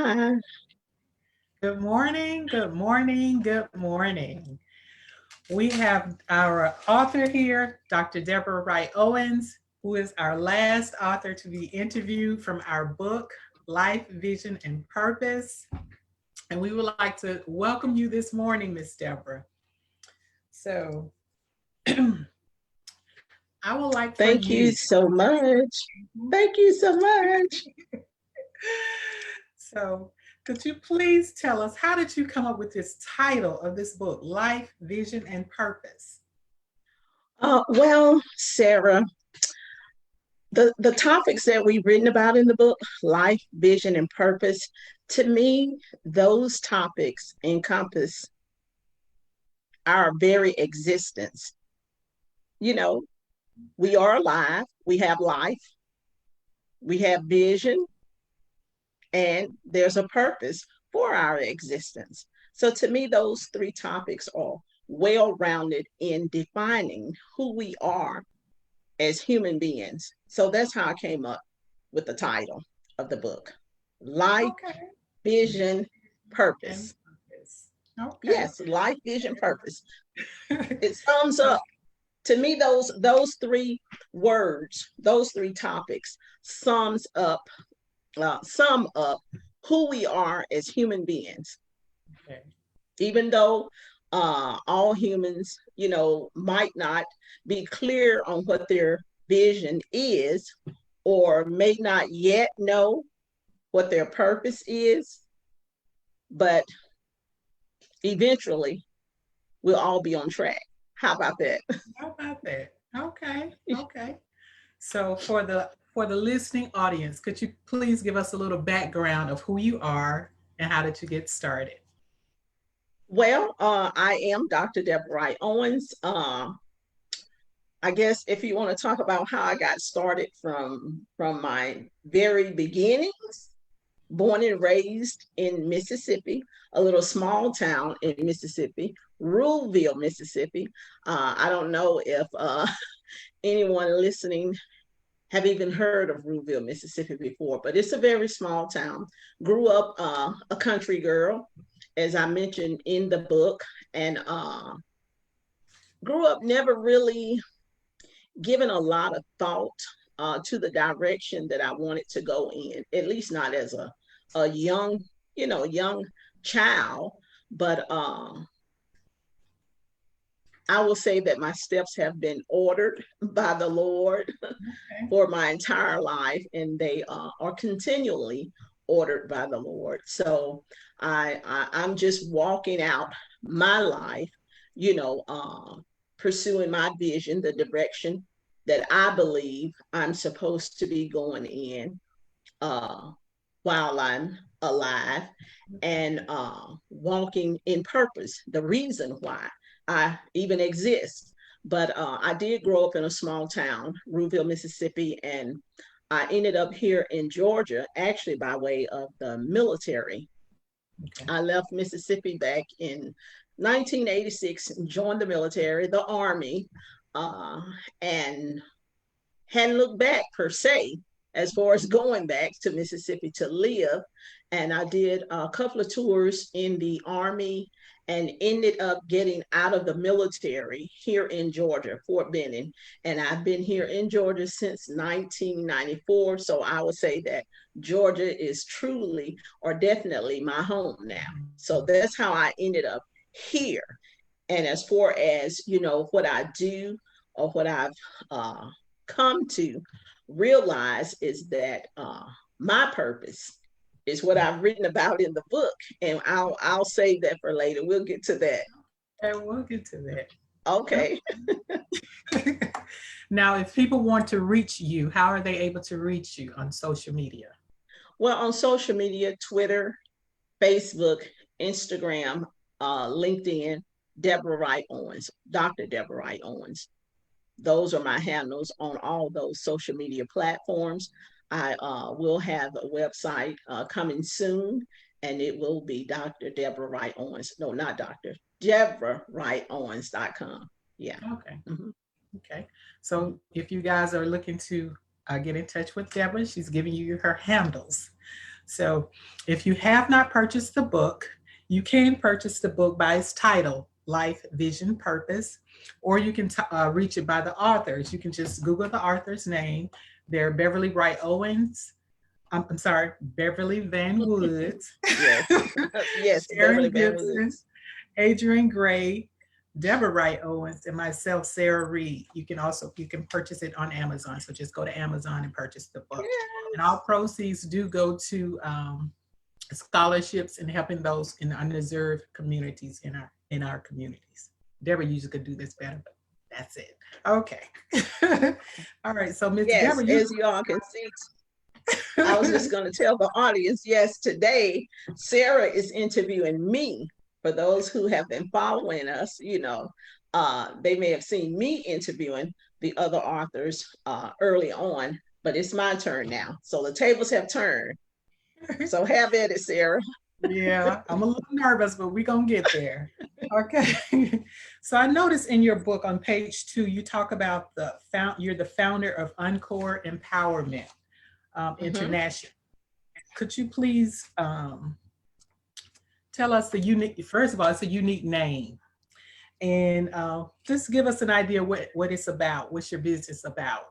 Hi. Good morning, good morning, good morning. We have our author here, Dr. Debra Wright Owens, who is our last author to be interviewed from our book, Life, Vision, and Purpose. And we would like to welcome you this morning, Miss Deborah. So I would like for Thank you you. so much. Thank you so much. So, could you please tell us how did you come up with this title of this book, Life, Vision, and Purpose? Well, Sarah, the topics that we've written about in the book, life, vision, and purpose, to me, those topics encompass our very existence. You know, we are alive, we have life, we have vision, and there's a purpose for our existence. So to me, those three topics are well rounded in defining who we are as human beings. So that's how I came up with the title of the book, Life, Okay. Vision, And Purpose. purpose. Okay. Yes, life, vision, purpose. It sums up to me those three words, those three topics sum up who we are as human beings. Okay. Even though all humans, might not be clear on what their vision is, or may not yet know what their purpose is, but eventually we'll all be on track. How about that? How about that? Okay. Okay. So for the listening audience, could you please give us a little background of who you are and how did you get started? Well, I am Dr. Debra Wright Owens. I guess if you want to talk about how I got started from my very beginnings, born and raised in Mississippi, a little small town in Mississippi, Ruleville, Mississippi. I don't know if anyone listening have even heard of Ruleville, Mississippi before, but it's a very small town. Grew up a country girl, as I mentioned in the book, and grew up never really given a lot of thought to the direction that I wanted to go in, at least not as a young, young child. But I will say that my steps have been ordered by the Lord Okay. for my entire life, and they are continually ordered by the Lord. So I'm just walking out my life, you know, uh, pursuing my vision, the direction that I believe I'm supposed to be going in uh, while I'm alive, and walking in purpose, the reason why I even exist. But I did grow up in a small town, Ruleville, Mississippi, and I ended up here in Georgia, actually by way of the military. Okay. I left Mississippi back in 1986 and joined the military, the Army, uh, and hadn't looked back per se as far as going back to Mississippi to live. And I did a couple of tours in the Army and ended up getting out of the military here in Georgia, Fort Benning. And I've been here in Georgia since 1994. So I would say that Georgia is truly or definitely my home now. So that's how I ended up here. And as far as, what I do or what I've uh, come to realize is that my purpose is what I've written about in the book, and I'll save that for later. We'll get to that. Okay, we'll get to that. Okay. Now, if people want to reach you, how are they able to reach you on social media? Well, on social media, Twitter, Facebook, Instagram, LinkedIn, Debra Wright Owens, Dr. Debra Wright Owens. Those are my handles on all those social media platforms. I will have a website coming soon, and it will be Dr. Debra Wright Owens. No, not Dr. Debra Wright Owens.com. Yeah. Okay. Mm-hmm. Okay. Mm-hmm. So if you guys are looking to get in touch with Deborah, she's giving you her handles. So if you have not purchased the book, you can purchase the book by its title, Life, Vision, Purpose, or you can reach it by the authors. You can just Google the author's name. They're Beverly Wright Owens. I'm sorry, Beverly Van Woods, Yes. Yes, Beverly Sharon Van Gibson, Woods. Adrian Gray, Debra Wright Owens, and myself, Sarah Reid. You can purchase it on Amazon. So just go to Amazon and purchase the book. And all Yes. proceeds do go to scholarships and helping those in underserved communities in our communities. Deborah usually could do this better, but that's it. Okay. All right. So Miss Yes, Deborah, you as you all can see, I was just going to tell the audience, yes, today Sarah is interviewing me. For those who have been following us, they may have seen me interviewing the other authors early on, but it's my turn now. So the tables have turned. So have at it, Sarah. yeah, I'm a little nervous, but we're gonna get there. Okay. So I noticed in your book on page 2, you talk about you're the founder of Encore Empowerment Mm-hmm. International. Could you please tell us the unique, first of all, it's a unique name. And just give us an idea what it's about, what's your business about.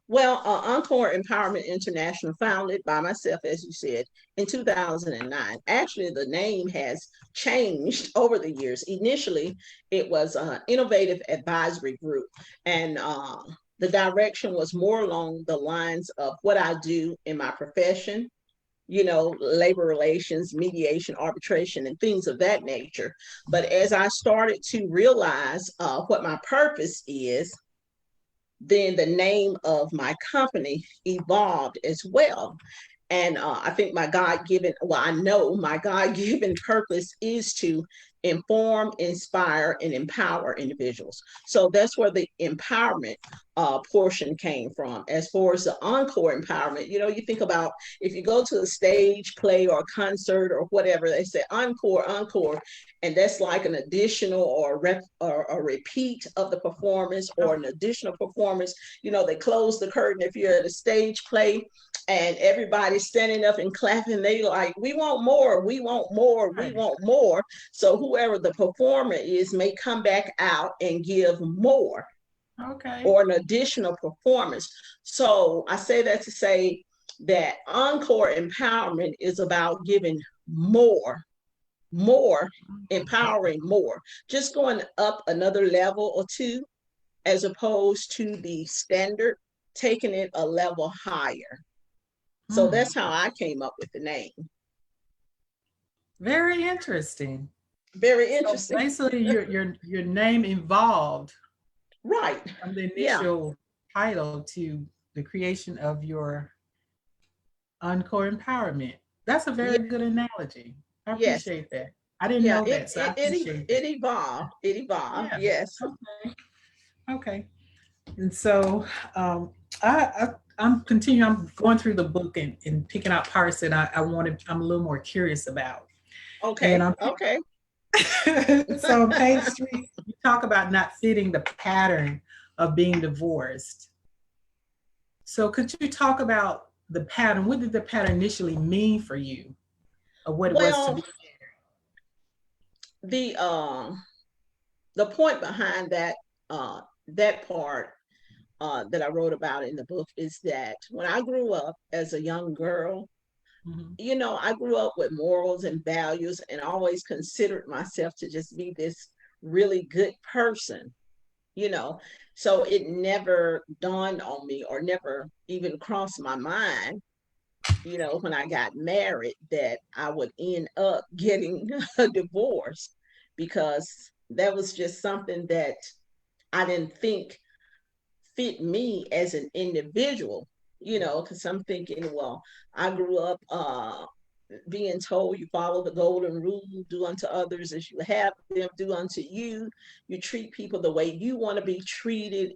Well, Encore Empowerment International, founded by myself, as you said, in 2009. Actually, the name has changed over the years. Initially, it was Innovative Advisory Group, and the direction was more along the lines of what I do in my profession. Labor relations, mediation, arbitration, and things of that nature. But as I started to realize what my purpose is, then the name of my company evolved as well. And I think my God given, well, I know my God given purpose is to inform, inspire, and empower individuals. So that's where the empowerment portion came from. As far as the encore empowerment, you think about if you go to a stage play or a concert or whatever, they say encore, encore, and that's like an additional or a repeat of the performance or an additional performance. They close the curtain if you're at a stage play and everybody's standing up and clapping. They like, we want more, we want more, we Right. want more. So whoever the performer is may come back out and give more Okay. or an additional performance. So I say that to say that encore empowerment is about giving more, empowering more, just going up another level or two, as opposed to the standard, taking it a level higher. So Hmm. that's how I came up with the name. Very interesting. Very So interesting. basically, your name evolved Right. from the Yeah. initial title to the creation of your Encore Empowerment. That's a Yeah. very good analogy. I Yes. appreciate that. I didn't Yeah. know It that, so I it it, appreciate it that. evolved. It evolved. Yeah. Yes. Okay. Okay. And so I'm continuing. I'm going through the book and picking out parts that I'm a little more curious about. And Okay. Okay. so on page 3, you talk about not fitting the pattern of being divorced. So could you talk about the pattern? What did the pattern initially mean for you, of what it was to Well, be? the the point behind that part that I wrote about in the book is that when I grew up as a young girl, Mhm. I grew up with morals and values and always considered myself to just be this really good person, you know. So it never dawned on me or never even crossed my mind, when I got married, that I would end up getting a divorce, because that was just something that I didn't think fit me as an individual, because I'm thinking, well, I grew up being told you follow the golden rule, do unto others as you have them do unto you. You treat people the way you want to be treated,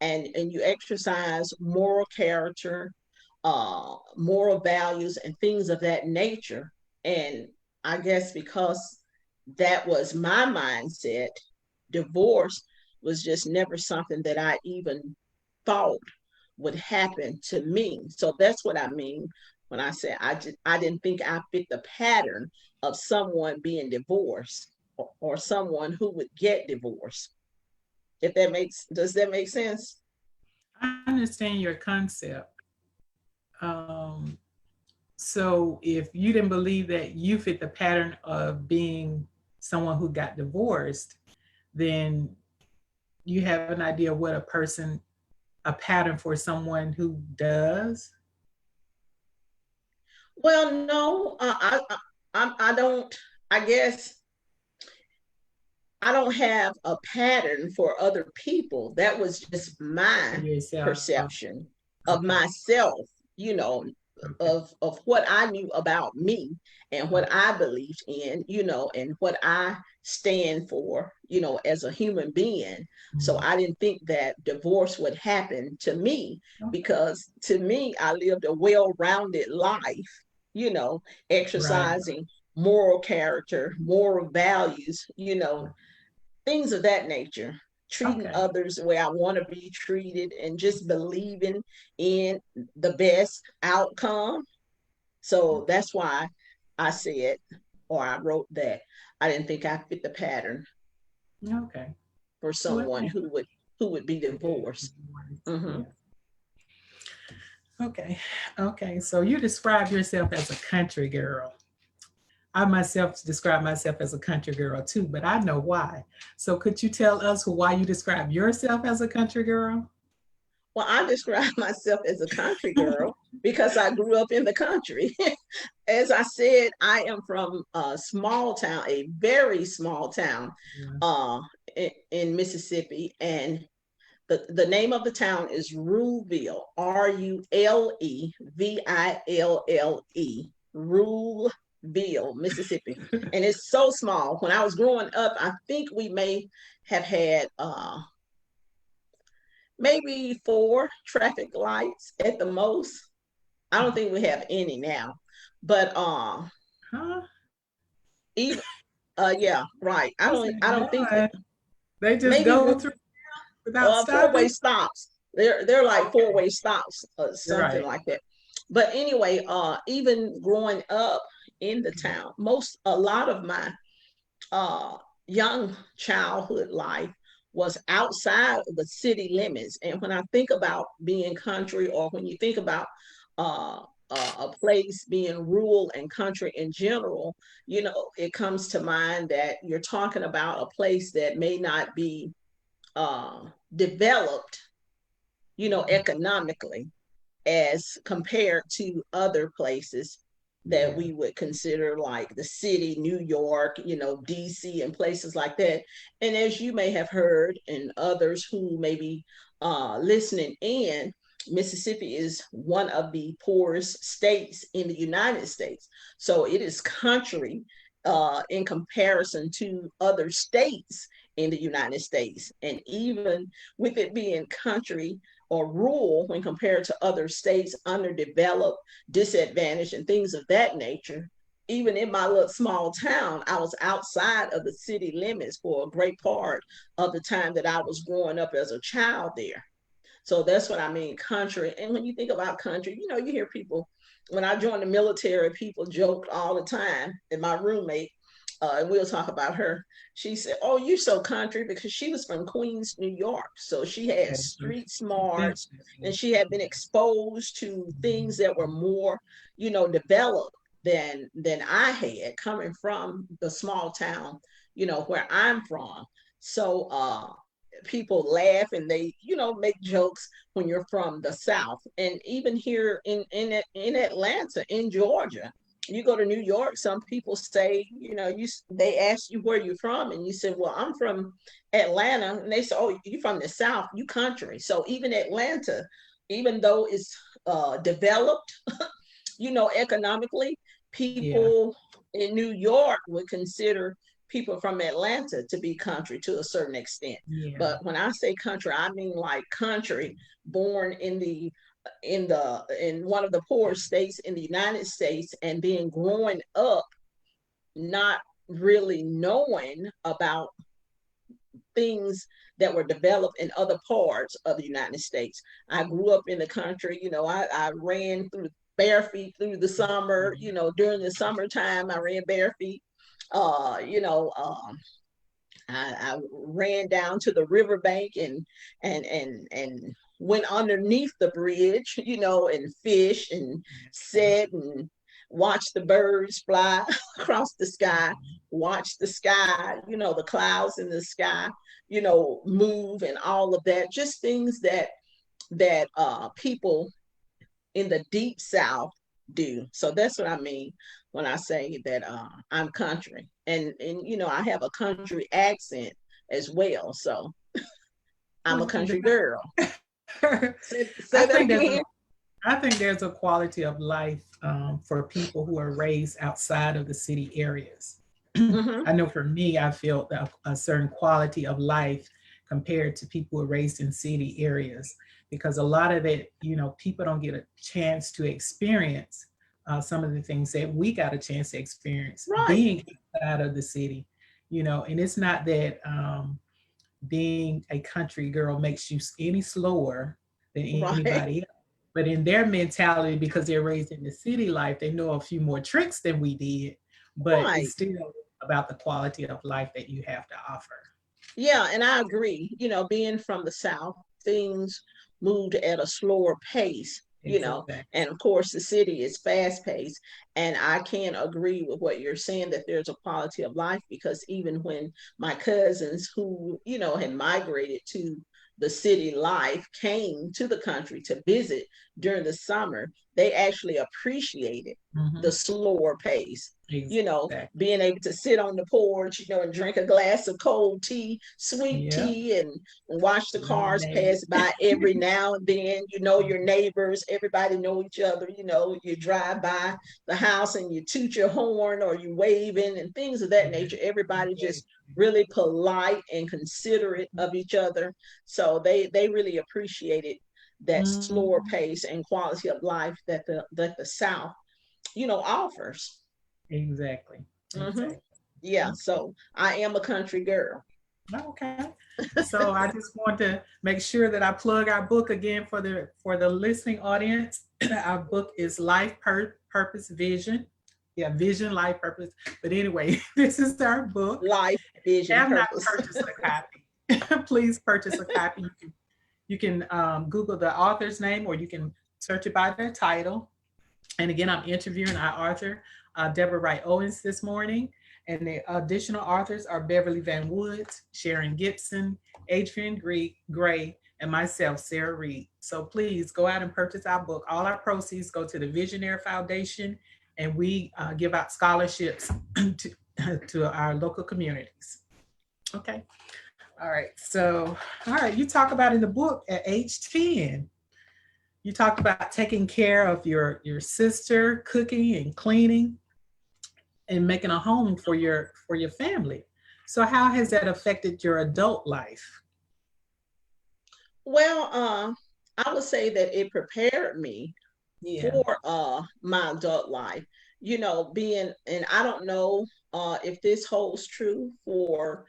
and you exercise moral character, moral values, and things of that nature. And I guess because that was my mindset, divorce was just never something that I even thought would happen to me. So that's what I mean when I said I didn't think I fit the pattern of someone being divorced, or someone who would get divorced. If that makes Does that make sense? I understand your concept. Um, so if you didn't believe that you fit the pattern of being someone who got divorced, then you have an idea what a pattern for someone who does. Well, no, I don't. I guess I don't have a pattern for other people. That was just For my yourself. perception of Okay. myself, you know, Okay. of what I knew about me and Okay. what I believed in, and what I stand for, as a human being. So Mhm. I didn't think that divorce would happen to me, Okay. because to me, I lived a well-rounded life, you know, Right. exercising moral character, moral values, things of that nature, treating Okay. others the way I want to be treated, and just believing in the best outcome. So that's why I said, or I wrote that I didn't think I fit the pattern Okay. for Well, someone who would be divorced. Hmm. yeah. Okay. Okay. So you describe yourself as a country girl. I myself describe myself as a country girl too, but I know why. So could you tell us why you describe yourself as a country girl? Well, I describe myself as a country girl because I grew up in the country. As I said, I am from a small town, a very small town, Yeah. uh, in Mississippi, and the name of the town is Ruleville, Ruleville, Ruleville, Mississippi. And it's so small. When I was growing up, I think we may have had maybe 4 traffic lights at the most. I don't think we have any now. But Huh? even yeah, right. I I don't said, I don't think that. Lord, they just Maybe go through without four-way stopping? stops. They're like Okay. four-way stops, something Right. like that. But anyway, even growing up in the town, a lot of my uh, young childhood life was outside of the city limits. And when I think about being country, or when you think about uh, a place being rural and country in general, it comes to mind that you're talking about a place that may not be developed, economically, as compared to other places that Yeah. we would consider like the city, New York, DC, and places like that. And as you may have heard, and others who may be listening in, Mississippi is one of the poorest states in the United States. So it is country in comparison to other states in the United States. And even with it being country or rural when compared to other states, underdeveloped, disadvantaged, and things of that nature, even in my little small town, I was outside of the city limits for a great part of the time that I was growing up as a child there. So that's what I mean, country. And when you think about country, you hear people, when I joined the military, people joked all the time. And my roommate, and we'll talk about her, she said, "Oh, you're so country," because she was from Queens, New York. So she had Okay. So street she been smarts, and there. she had been exposed to things that were more, developed than I had, coming from the small town, where I'm from. So people laugh, and they make jokes when you're from the South. And even here in Atlanta, in Georgia, you go to New York, some people say, they ask you where you're from, and you say, "Well, I'm from Atlanta," and they say, "Oh, you from the South, you country." So even Atlanta, even though it's developed, economically, Yeah. people in New York would consider people from Atlanta to be country to a certain extent. Yeah. But when I say country, I mean like country, born in one of the poorest states in the United States, and then growing up not really knowing about things that were developed in other parts of the United States. I grew up in the country, I ran through bare feet through the summer. During the summertime, I ran bare feet. Uh, you know, um, I ran down to the riverbank and went underneath the bridge, and fished and sat and watched the birds fly across the sky, watch the sky, the clouds in the sky, move and all of that. Just things that people in the deep South do. So that's what I mean when I say that I'm country, and I have a country accent as well. So I'm a country girl. Say I that think again. there's a quality of life for people who are raised outside of the city areas. Mm-hmm. I know for me, I feel a certain quality of life compared to people who are raised in city areas, because a lot of it, people don't get a chance to experience some of the things that we got a chance to experience Right. being outside of the city, and it's not that being a country girl makes you any slower than Right. anybody else. But in their mentality, because they're raised in the city life, they know a few more tricks than we did, but it's Right. still about the quality of life that you have to offer. Yeah, and I agree. Being from the South, things moved at a slower pace, Exactly. and of course the city is fast paced. And I can agree with what you're saying, that there's a quality of life, because even when my cousins who, had migrated to the city life came to the country to visit during the summer, they actually appreciated Mm-hmm. the slower pace, Exactly. being able to sit on the porch, and drink a glass of cold tea, sweet Yep. tea, and watch the cars Lemonade. pass by every now and then. Your neighbors, everybody know each other. You drive by the house and you toot your horn or you waving and things of that nature. Everybody just really polite and considerate of each other. So they really appreciated that slower Mhm. pace and quality of life that the South, offers. Exactly. Hmm. Exactly. Yeah, Okay. so I am a country girl. Okay. So I just want to make sure that I plug our book again for the listening audience. Our book is Purpose, Vision. Yeah, Vision, Life, Purpose. But anyway, this is our book. Life, vision, Have not purpose. purchased a copy. Please purchase a copy. You can Google the author's name, or you can search it by their title. And again, I'm interviewing our author, Debra Wright Owens, this morning. And the additional authors are Beverly Van Woods, Sharon Gibson, Adrian Gray, and myself, Sarah Reid. So please go out and purchase our book. All our proceeds go to the Visionary Foundation, and we give out scholarships to our local communities. Okay. All right. So, all right. You talk about in the book at age 10, you talked about taking care of your sister, cooking and cleaning, and making a home for your family. So how has that affected your adult life? Well, I would say that it prepared me Yeah. for my adult life. Being, and I don't know if this holds true for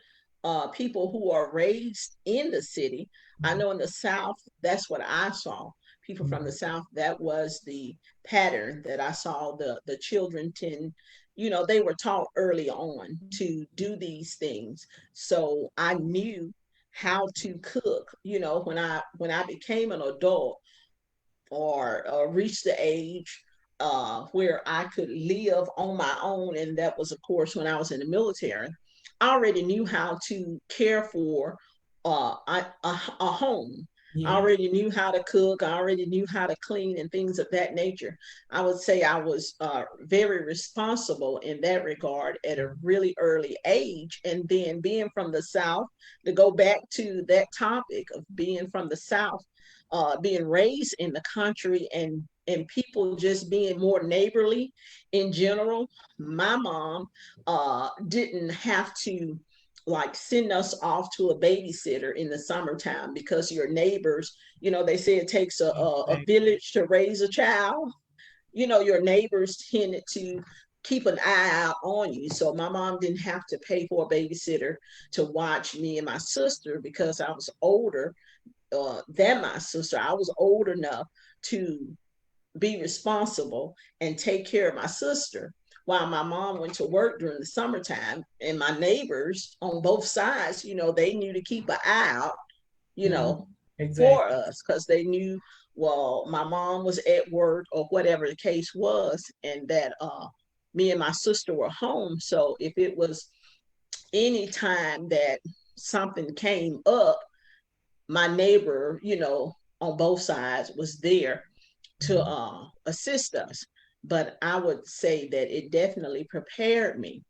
people who are raised in the city. I Mhm. know in the South, that's what I saw. People from the Mhm. South, that was the pattern that I saw. The children tend, they were taught early on to do these things. So I knew how to cook. When I became an adult, or reached the age where I could live on my own. And that was, of course, when I was in the military. I already knew how to care for a home. I Yeah. already knew how to cook. I already knew how to clean and things of that nature. I would say I was very responsible in that regard at a really early age. And then being from the South, to go back to that topic of being from the South, being raised in the country, and people just being more neighborly in general. My mom didn't have to like send us off to a babysitter in the summertime, because your neighbors, they say it takes a Exactly. village to raise a child. Your neighbors tended to keep an eye out on you. So my mom didn't have to pay for a babysitter to watch me and my sister, because I was older than my sister. I was old enough to be responsible and take care of my sister while my mom went to work during the summertime. And my neighbors on both sides, they knew to keep an eye out, you know, for Exactly. us because they knew, well, my mom was at work or whatever the case was, and that me and my sister were home. So if it was any time that something came up, my neighbor, on both sides was there to Mhm. assist us. But I would say that it definitely prepared me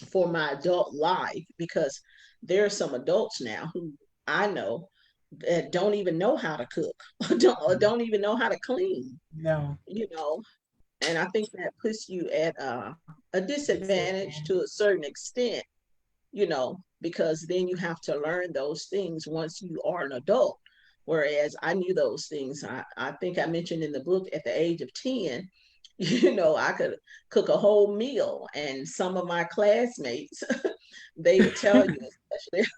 for my adult life because there are some adults now who I know that don't even know how to cook or don't even know how to clean, No, you know. And I think that puts you at a disadvantage to a disadvantage. certain extent, because then you have to learn those things once you are an adult. Whereas I knew those things. I think I mentioned in the book at the age of 10, I could cook a whole meal. And some of my classmates, they would tell you, especially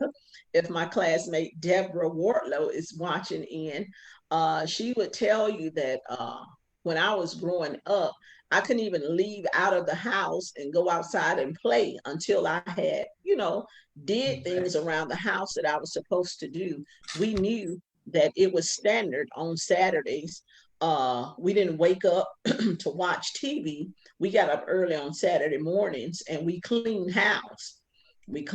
if my classmate Debra Wright is watching in, she would tell you that when I was growing up, I couldn't even leave out of the house and go outside and play until I had, did things Exactly. around the house that I was supposed to do. We knew that it was standard on Saturdays. We didn't wake up to watch TV. We got up early on Saturday mornings and we cleaned house. We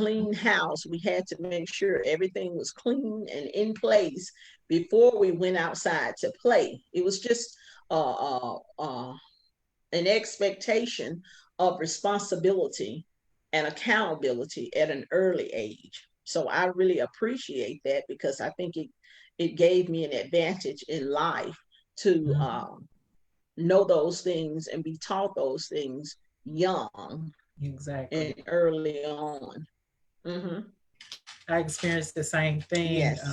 had to make sure everything was clean and in place before we went outside to play. It was just an expectation of responsibility and accountability at an early age. So I really appreciate that because I think it gave me an advantage in life to Mhm. know those things and be taught those things young and Exactly. early on. Mm-hmm. I experienced the same thing. Yes.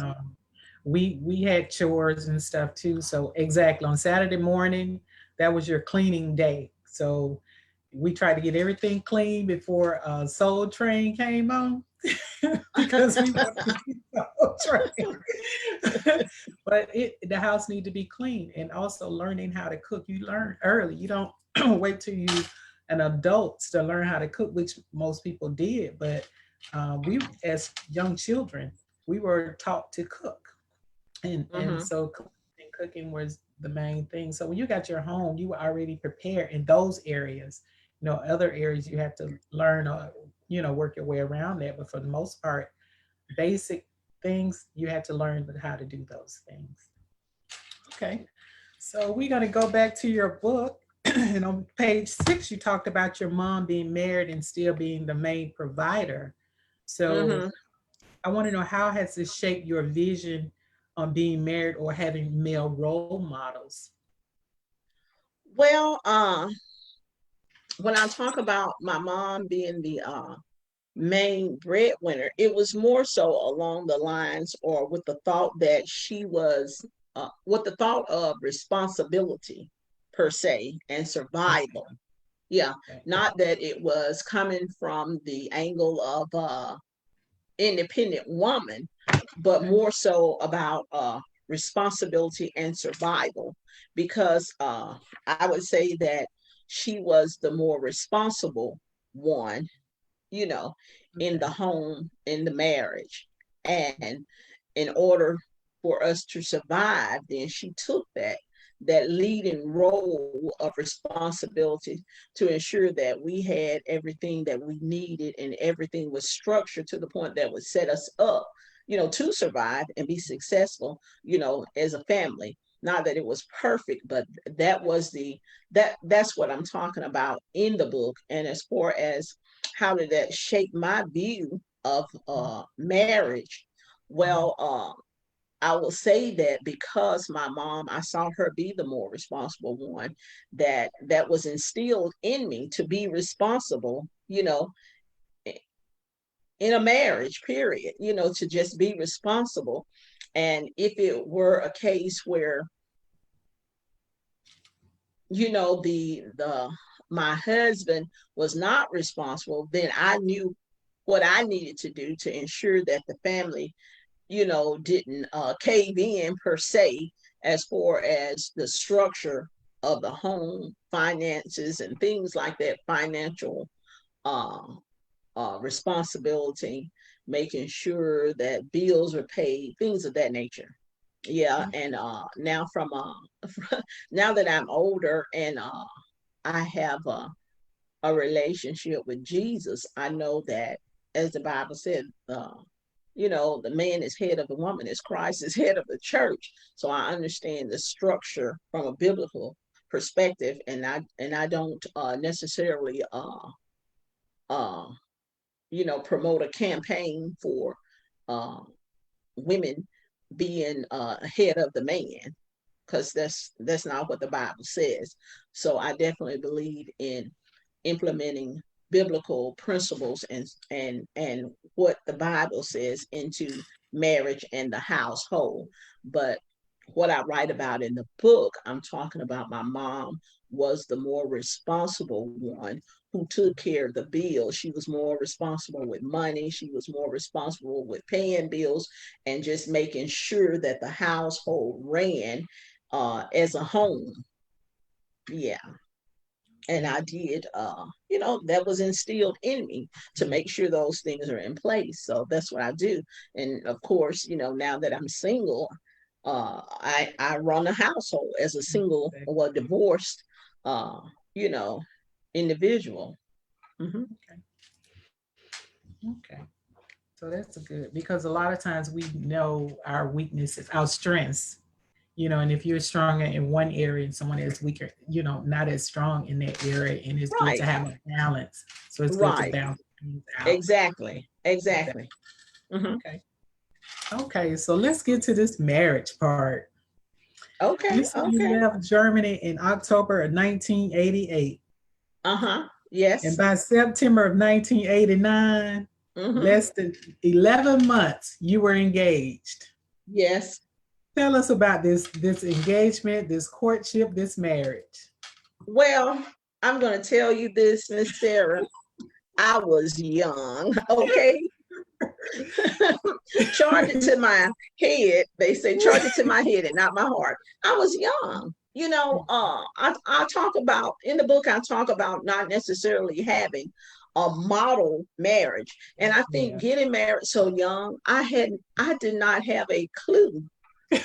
We had chores and stuff too. So exactly on Saturday morning, that was your cleaning day. So we tried to get everything clean before Soul Train came on because we wanted to see Soul Train. But the house need to be clean, and also learning how to cook. You learn early. You don't wait till you an adult to learn how to cook, which most people did. But we, as young children, we were taught to cook, and Mm-hmm. so cooking was the main thing. So when you got your home, you were already prepared in those areas. Other areas you had to learn or work your way around that. But for the most part, basic things you had to learn how to do those things. Okay, so we're gonna go back to your book. And on page 6, you talked about your mom being married and still being the main provider. So Mm-hmm. I want to know, how has this shaped your vision on being married or having male role models? Well, when I talk about my mom being the main breadwinner, it was more so along the lines or with the thought that she was, with the thought of responsibility per se and survival. Yeah, Okay. not that it was coming from the angle of independent woman, but Okay. more so about responsibility and survival. Because I would say that she was the more responsible one, you know, in the Okay. home, in the marriage. And in order for us to survive, then she took that leading role of responsibility to ensure that we had everything that we needed and everything was structured to the point that would set us up, to survive and be successful, as a family. Not that it was perfect, but that was that's what I'm talking about in the book. And as far as how did that shape my view of marriage? Well, I will say that because my mom, I saw her be the more responsible one, that was instilled in me to be responsible, in a marriage, period, to just be responsible. And if it were a case where, the my husband was not responsible, then I knew what I needed to do to ensure that the family, didn't cave in per se, as far as the structure. of the home, finances and things like that, financial uh, responsibility, making sure that bills are paid, things of that nature. Yeah, and now from now that I'm older and I have a relationship with Jesus, I know that, as the Bible said, the man is head of the woman, as Christ is head of the church. So I understand the structure from a biblical perspective, and I don't necessarily uh, promote a campaign for uh, women being head of the man, because that's not what the Bible says. So I definitely believe in implementing biblical principles and what the Bible says into marriage and the household. But what I write about in the book, I'm talking about my mom was the more responsible one who took care of the bills. She was more responsible with money. She was more responsible with paying bills and just making sure that the household ran as a home. Yeah. And I did, that was instilled in me to make sure those things are in place. So that's what I do. And of course, now that I'm single, I run a household as a single or divorced, uh, you know, individual. Mm-hmm. Okay. Okay. So that's good because a lot of times we know our weaknesses, our strengths, and if you're stronger in one area and someone is weaker, not as strong in that area, and it's good to Right, have a balance. So it's good to right, balance things out. exactly, With that. exactly. Mm-hmm. Okay. Okay. So let's get to this marriage part. You Okay, said you okay. left Germany in October of 1988. Uh-huh. And Yes. by September of 1989, Mm-hmm. less than 11 months, you were engaged. Yes. Tell us about this engagement, this courtship, this marriage. Well, I'm going to tell you this, Miss Sarah. I was young, okay? Charge it to my head. They say charge it to my head and not my heart. I was young. I talk about in the book, I talk about not necessarily having a model marriage. And I think Yeah. getting married so young, I did not have a clue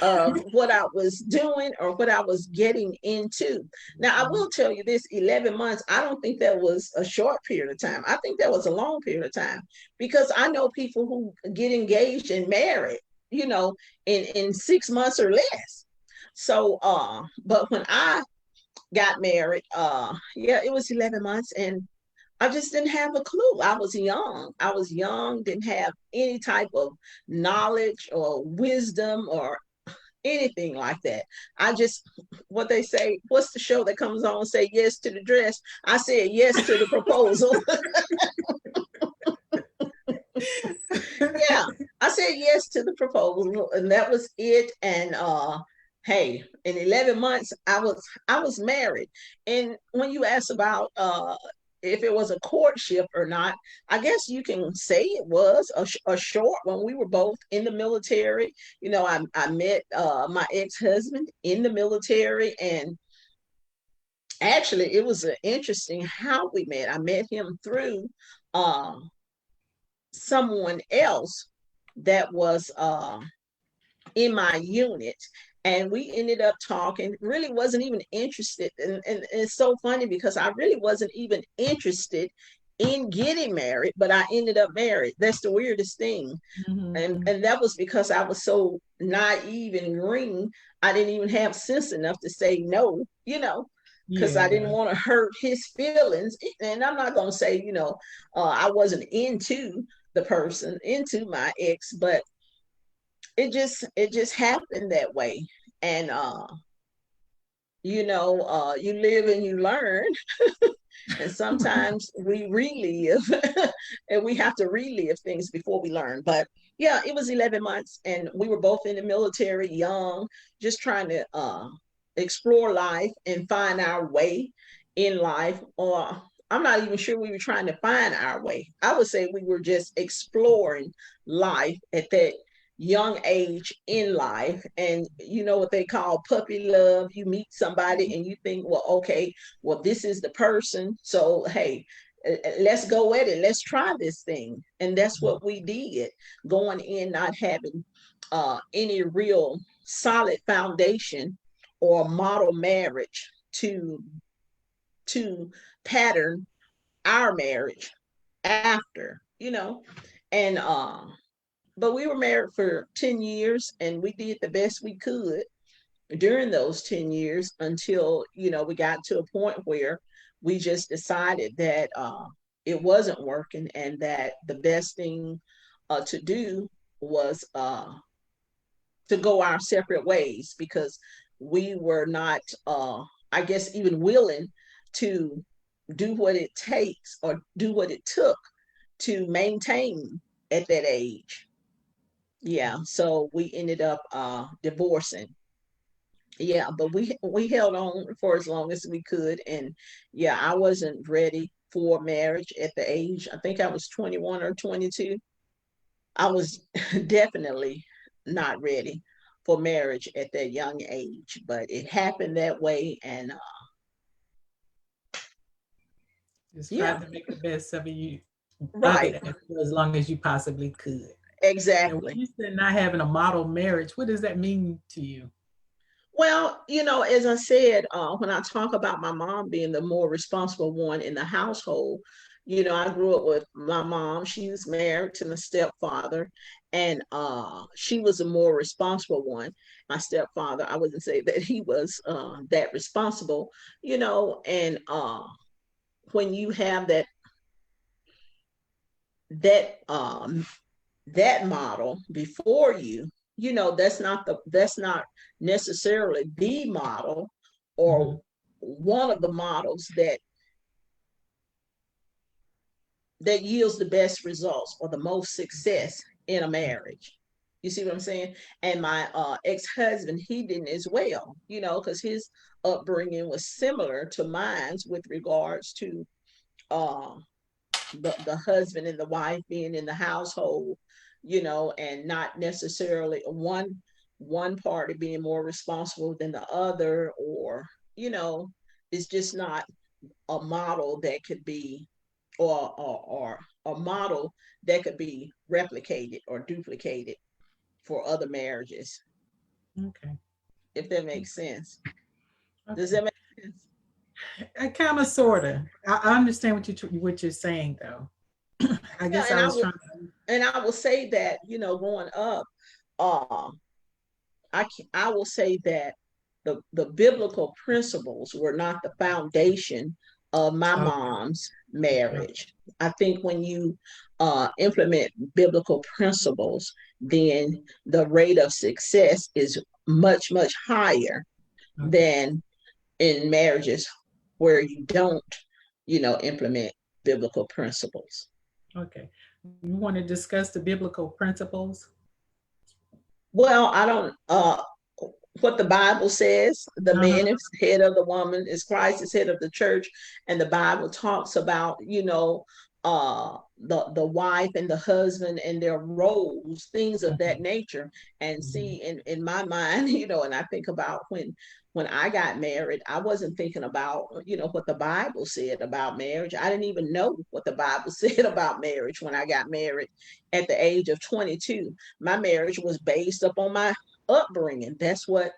of what I was doing or what I was getting into. Now, I will tell you this, 11 months, I don't think that was a short period of time. I think that was a long period of time because I know people who get engaged and married, in 6 months or less. So, but when I got married, yeah, it was 11 months and I just didn't have a clue. I was young. I was young, didn't have any type of knowledge or wisdom or anything like that. I just, what they say, what's the show that comes on, say yes to the dress? I said yes to the proposal. Yeah, I said yes to the proposal, and that was it. And hey, in 11 months, I was married. And when you ask about if it was a courtship or not, I guess you can say it was a short one. We were both in the military. I met my ex-husband in the military, and actually, it was interesting how we met. I met him through um, someone else that was in my unit, and we ended up talking. Really wasn't even interested, and it's so funny because I really wasn't even interested in getting married, but I ended up married. That's the weirdest thing. Mhm. And that was because I was so naive and green. I didn't even have sense enough to say no, because I didn't Yeah. want to hurt his feelings. And I'm not going to say, I wasn't into the person, into my ex, but it just happened that way. And you live and you learn. And sometimes we relive and we have to relive things before we learn. But yeah, it was 11 months and we were both in the military, young, just trying to explore life and find our way in life. Or I'm not even sure we were trying to find our way. I would say we were just exploring life at that young age in life, and you know what they call puppy love. You meet somebody and you think, well, okay, well, this is the person, so hey, let's go at it, let's try this thing. And that's what we did, going in not having any real solid foundation or model marriage to pattern our marriage after, and but we were married for 10 years, and we did the best we could during those 10 years until, we got to a point where we just decided that it wasn't working, and that the best thing to do was to go our separate ways, because we were not, I guess, even willing to do what it takes or do what it took to maintain at that age. Yeah, so we ended up divorcing. Yeah, but we held on for as long as we could. And yeah, I wasn't ready for marriage at the age, I think I was 21 or 22. I was definitely not ready for marriage at that young age, but it happened that way. And Just yeah, tried to make the best of right, it as long as you possibly could. And when exactly. you said not having a model marriage, what does that mean to you? Well, as I said, when I talk about my mom being the more responsible one in the household, I grew up with my mom. She was married to my stepfather, and she was a more responsible one. My stepfather, I wouldn't say that he was that responsible, and when you have that that model before you, that's not necessarily the model, or Mhm. one of the models that yields the best results or the most success in a marriage. You see what I'm saying? And my ex-husband, he didn't as well, because his upbringing was similar to mine's with regards to uh, the husband and the wife being in the household, and not necessarily one party being more responsible than the other, or it's just not a model that could be, or a model that could be replicated or duplicated for other marriages, Okay. if that makes sense. Does Okay. that make sense? I kind of, sort of. I understand what you're saying, though. I Yeah, guess I was trying and I will say that, growing up, uh I will say that the biblical principles were not the foundation of my to. mom's Okay. marriage. I think when you implement biblical principles, then the rate of success is much, much higher Okay. than in marriages where you don't, implement biblical principles. Okay. You want to discuss the biblical principles? Well, I don't. What the Bible says, the Uh man huh. is head of the woman, is Christ is head of the church, and the Bible talks about, the wife and the husband and their roles, things of that nature. And Hmm. see, in my mind, and I think about when I got married, I wasn't thinking about, what the Bible said about marriage. I didn't even know what the Bible said about marriage when I got married at the age of 22. My marriage was based upon my upbringing. That's what,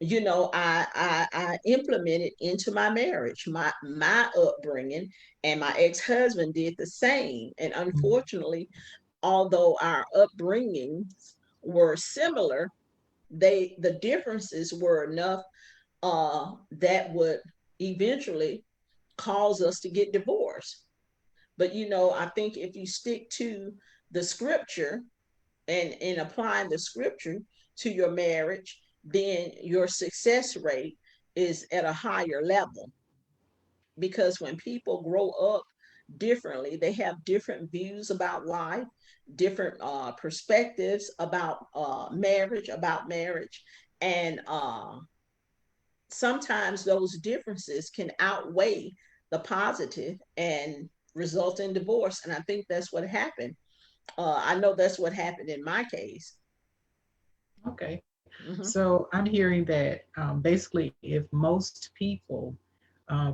I implemented into my marriage, my upbringing, and my ex-husband did the same. And unfortunately, although our upbringings were similar, the differences were enough that would eventually cause us to get divorced. But I think if you stick to the scripture, and in applying the scripture to your marriage, then your success rate is at a higher level. Because when people grow up differently, they have different views about life, different perspectives about marriage, and sometimes those differences can outweigh the positive and result in divorce. And I think that's what happened. I know that's what happened in my case. Okay. Mhm. So I'm hearing that basically, if most people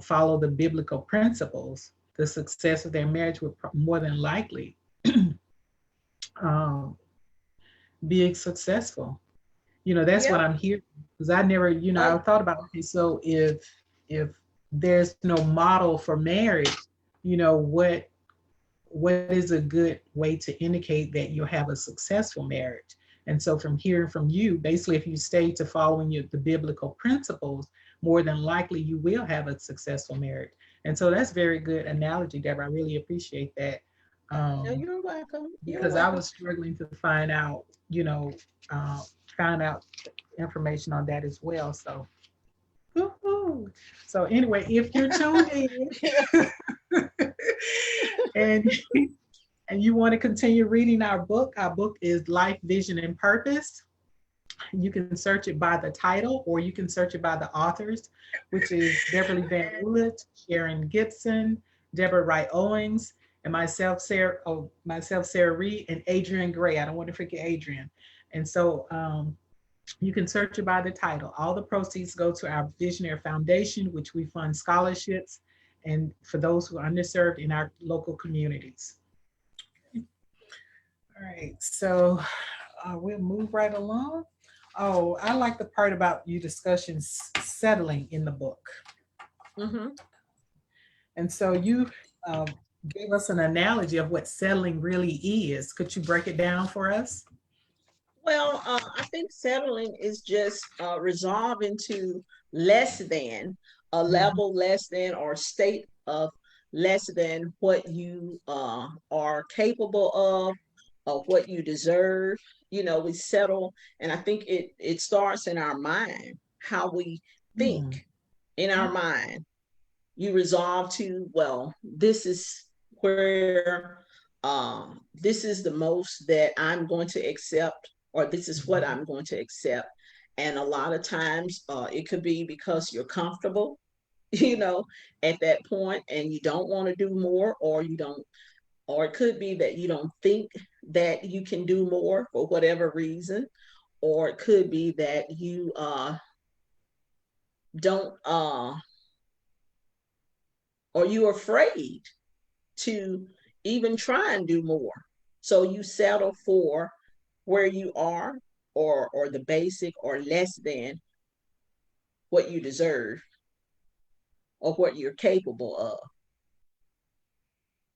follow the biblical principles, the success of their marriage would more than likely um, be successful. That's Yeah. what I'm hearing. Because I never, Uh, I thought about, okay, so if there's no model for marriage, what is a good way to indicate that you'll have a successful marriage? And so from hearing from you, basically, if you stay to following the biblical principles, more than likely you will have a successful marriage. And so that's very good analogy, Deborah. I really appreciate that. no, Um, you're welcome. You're because I welcome. was struggling to find out, uh, find out information on that as well. So, woo-hoo. So anyway, if you're tuned in and and you want to continue reading our book is Life, Vision, and Purpose. You can search it by the title or you can search it by the authors, which is Beverly Van Wood, Sharon Gibson, Debra Wright Owens, and myself, Sarah Reid, and Adrian Gray. I don't want to forget Adrian. And so you can search it by the title. All the proceeds go to our Visionary Foundation, which we fund scholarships and for those who are underserved in our local communities. All right, so we'll move right along. Oh, I like the part about you discussing settling in the book. Hmm. And so you uh, gave us an analogy of what settling really is. Could you break it down for us? Well, I think settling is just resolving to less than a Mhm. level less than or state of less than what you are capable of what you deserve. We settle, and I think it starts in our mind, how we think Hmm. in our mind. You resolve to, well, this is where this is the most that I'm going to accept, or this is what Mhm. I'm going to accept. And a lot of times it could be because you're comfortable, you know, at that point, and you don't want to do more, or you don't, or it could be that you don't think that you can do more for whatever reason, or it could be that you don't, or you're afraid to even try and do more. So you settle for where you are, or the basic or less than what you deserve or what you're capable of.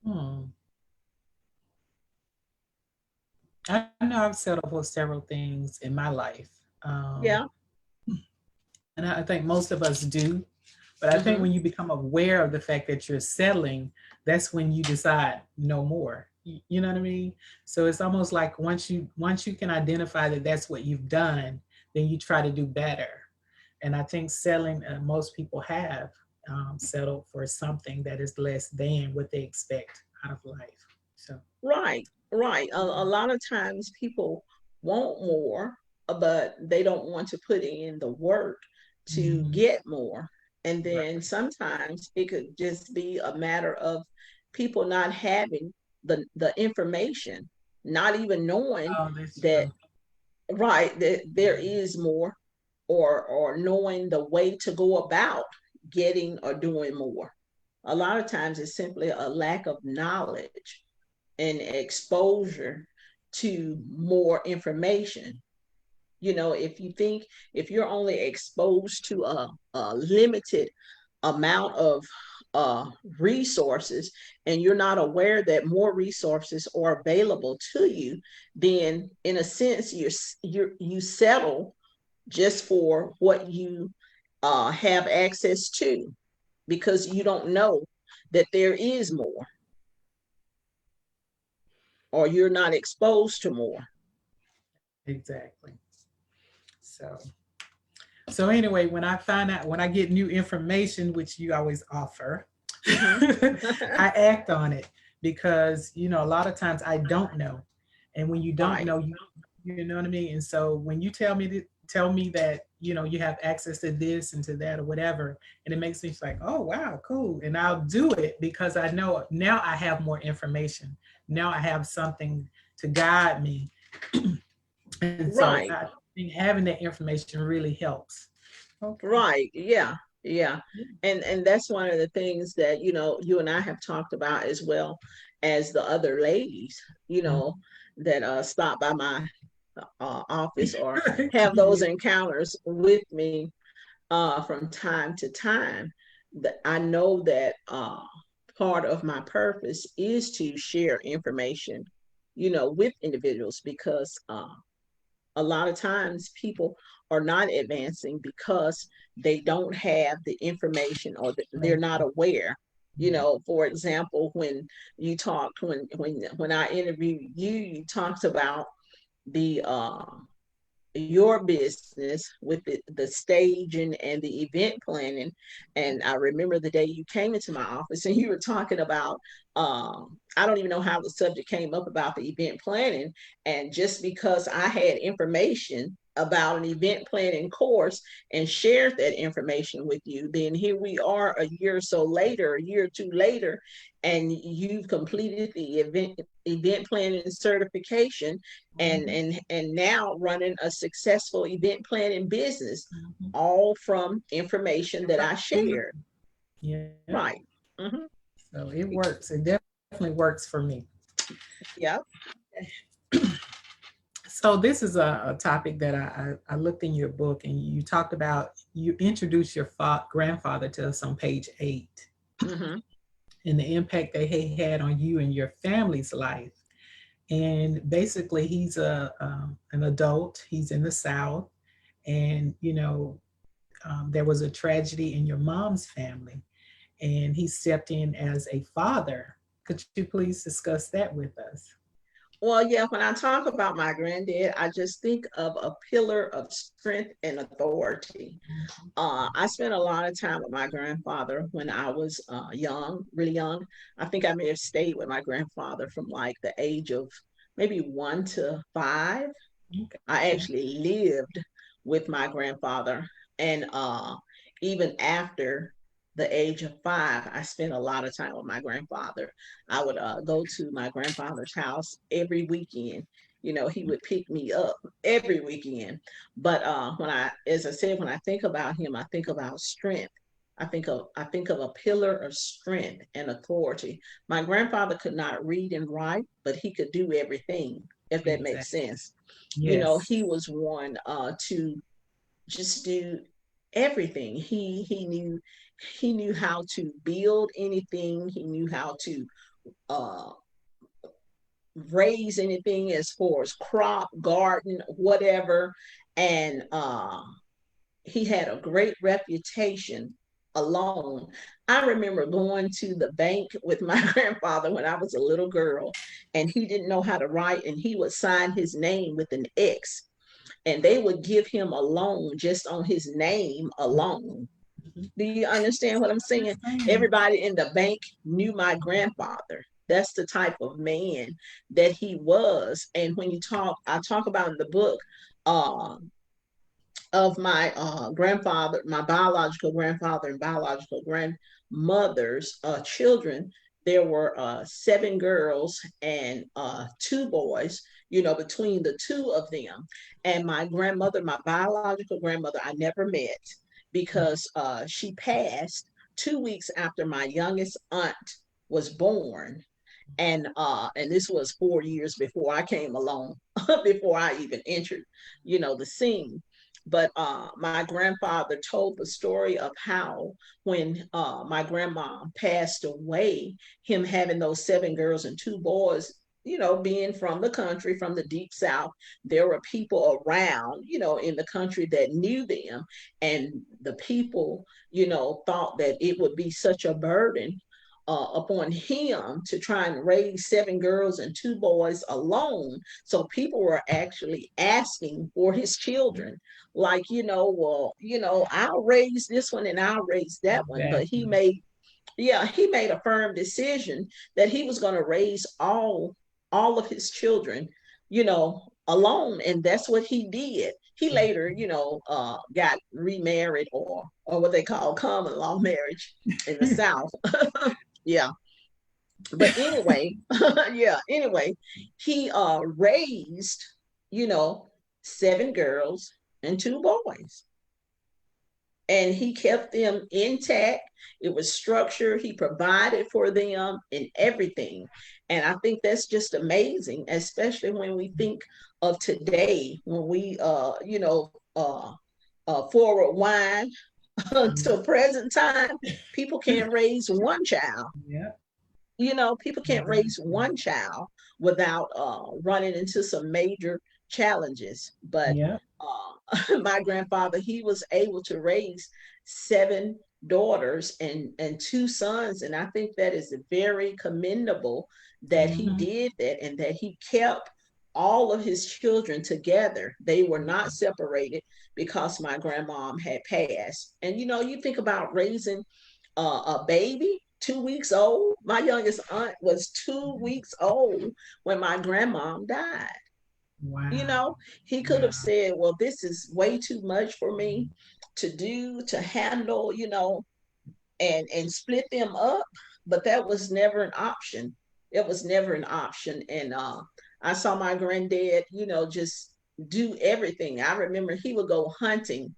Hmm. I know I've settled for several things in my life. Um, Yeah. and I think most of us do. But I think Mm-hmm. when you become aware of the fact that you're settling, that's when you decide no more. You know what I mean? So it's almost like once you can identify that that's what you've done, then you try to do better. And I think settling, most people have settled for something that is less than what they expect out of life. So, Right, right. A lot of times people want more, but they don't want to put in the work to mhm, get more. And then right. sometimes it could just be a matter of people not having the information, not even knowing Oh, that's that, true. right, that there is more, or knowing the way to go about getting or doing more. A lot of times it's simply a lack of knowledge and exposure to more information. If you think, if you're only exposed to a limited amount of uh, resources, and you're not aware that more resources are available to you, then in a sense you settle just for what you have access to, because you don't know that there is more, or you're not exposed to more. Exactly. So, so anyway, when I find out, when I get new information, which you always offer, Hmm. I act on it because a lot of times I don't know, and when you don't Right. know, you know what I mean. And so when you tell me that you have access to this and to that or whatever, and it makes me like, oh wow, cool, and I'll do it because I know now I have more information. Now I have something to guide me, and so Right. think having that information really helps. Okay. Right. Yeah. Yeah. And that's one of the things that, you and I have talked about, as well as the other ladies, Mhm. that stop by my office or have those Yeah. encounters with me from time to time. That I know that part of my purpose is to share information, with individuals, because a lot of times people are not advancing because they don't have the information, or they're not aware. Yeah. For example, when you talked, when I interviewed you, you talked about the your business with the staging and the event planning. And I remember the day you came into my office and you were talking about, I don't even know how the subject came up about the event planning. And just because I had information about an event planning course and shared that information with you, then here we are a year or so later, a year or two later, and you've completed the event planning certification, and Mhm. and now running a successful event planning business, Mhm. all from information that I shared. Yeah. Right. Hmm. So it works. It definitely works for me. Yep. So this is a topic that I looked in your book, and you talked about, you introduced your grandfather to us on page 8, Hmm. and the impact that he had on you and your family's life. And basically, he's an adult. He's in the South, and there was a tragedy in your mom's family, and he stepped in as a father. Could you please discuss that with us? Well, yeah, when I talk about my granddad, I just think of a pillar of strength and authority. I spent a lot of time with my grandfather when I was young, really young. I think I may have stayed with my grandfather from like the age of maybe 1 to 5. I Okay. actually lived with my grandfather, and even after the age of 5, I spent a lot of time with my grandfather. I would go to my grandfather's house every weekend. He would pick me up every weekend. But as I said, when I think about him, I think about strength. I think of a pillar of strength and authority. My grandfather could not read and write, but he could do everything, if that makes Exactly. sense. Yes. He was one to just do everything. He knew how to build anything. He knew how to uh, raise anything, as far as crop, garden, whatever. And he had a great reputation alone. I remember going to the bank with my grandfather when I was a little girl, and he didn't know how to write, and he would sign his name with an X, and they would give him a loan just on his name alone. Mhm. Do you understand what I'm saying? Understand. Everybody in the bank knew my grandfather. That's the type of man that he was. And when I talk about in the book, uh, of my grandfather, my biological grandfather and biological grandmother's children. There were 7 girls and 2 boys, between the two of them. And my grandmother, my biological grandmother, I never met, because she passed 2 weeks after my youngest aunt was born. And this was 4 years before I came along, before I even entered, the scene. But my grandfather told the story of how, when my grandma passed away, him having those 7 girls and 2 boys, being from the country, from the deep South, there were people around, in the country that knew them. And the people, thought that it would be such a burden upon him to try and raise 7 girls and 2 boys alone. So people were actually asking for his children, like, well, I'll raise this one and I'll raise that one. But Exactly. he made a firm decision that he was going to raise all of his children, alone, and that's what he did. He later, got remarried, or what they call common law marriage in the South. Yeah. But anyway, yeah, anyway, he raised, you know 7 girls and 2 boys. And he kept them intact. It was structured. He provided for them and everything. And I think that's just amazing, especially when we think of today, when we, forward wind to present time, people can't raise one child. Yeah. People can't raise one child without running into some major challenges. But Yeah. my grandfather, he was able to raise 7 daughters and 2 sons, and I think that is very commendable that he Mm-hmm. did that and that he kept all of his children together. They were not separated because my grandmom had passed. And you think about raising a baby 2 weeks old. My youngest aunt was 2 weeks old when my grandmom died. You Wow. know, he could have Wow. said, well, this is way too much for me to do, to handle, and split them up. But that was never an option. It was never an option. And I saw my granddad, just do everything. I remember he would go hunting,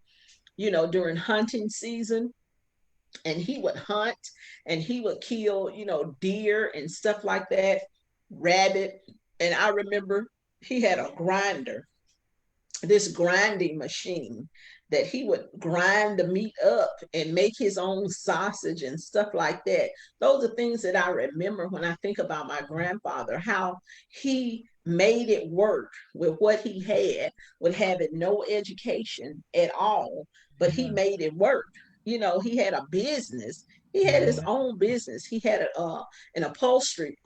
during hunting season, and he would hunt and he would kill, deer and stuff like that, rabbit. And I remember he had a grinder, this grinding machine that he would grind the meat up and make his own sausage and stuff like that. Those are things that I remember when I think about my grandfather, how he made it work with what he had, with having no education at all, but he Yeah. made it work. He had a business. He had his Yeah. own business. He had an upholstery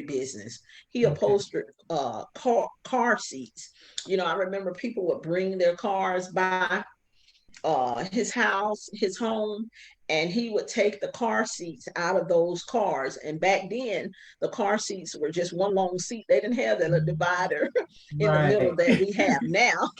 business. He Okay. upholstered car seats. I remember people would bring their cars by his house, his home, and he would take the car seats out of those cars. And back then, the car seats were just one long seat. They didn't have that little divider in the middle Right. that we have now,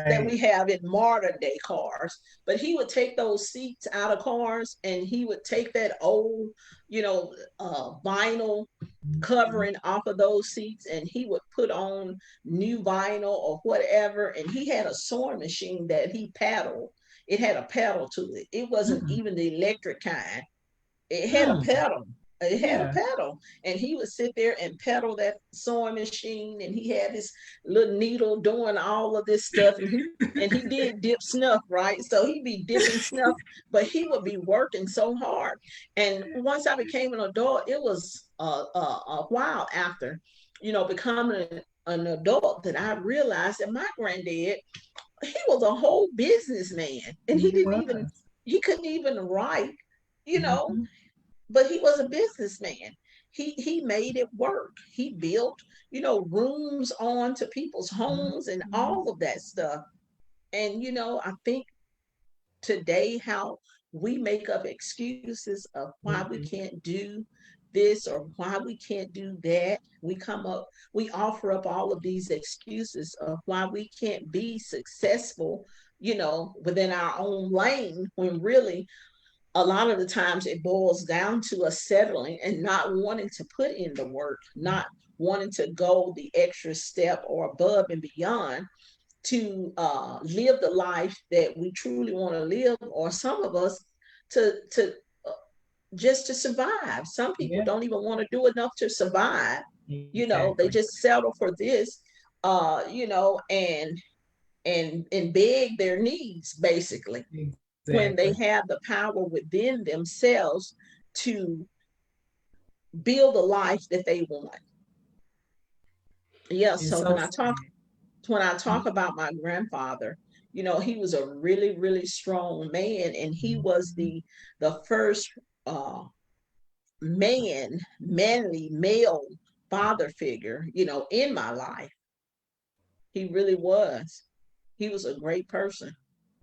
that we Right. have in modern day cars. But he would take those seats out of cars and he would take that old, vinyl Mhm. covering off of those seats and he would put on new vinyl or whatever. And he had a sewing machine that he paddled. It had a pedal to it. It wasn't Mm. even the electric kind. It had a Mm. pedal. It had a Yeah. pedal. And he would sit there and pedal that sewing machine. And he had his little needle doing all of this stuff. And he did dip snuff, right? So he'd be dipping snuff, but he would be working so hard. And once I became an adult, it was a while after, becoming an adult that I realized that my granddad, he was a whole businessman, and He was. he couldn't even write, you know, Mhm. but he was a businessman. He made it work. He built, rooms onto people's homes and Mhm. all of that stuff. And I think today how we make up excuses of why We we do. can't do this or why we can't do that. We offer up all of these excuses of why we can't be successful, within our own lane, when really a lot of the times it boils down to us settling and not wanting to put in the work, not wanting to go the extra step or above and beyond to live the life that we truly want to live, or some of us to uh, just to survive. Some people Yeah. don't even want to do enough to survive. They Exactly. just settle for this, and beg their needs basically, when they Exactly. have the power within themselves to build a life that they want. Yeah. It's So so when sad. I talk about my grandfather, he was a really, really strong man, and he was Mhm. the first uh, manly male father figure, in my life. He really was. He was a great person.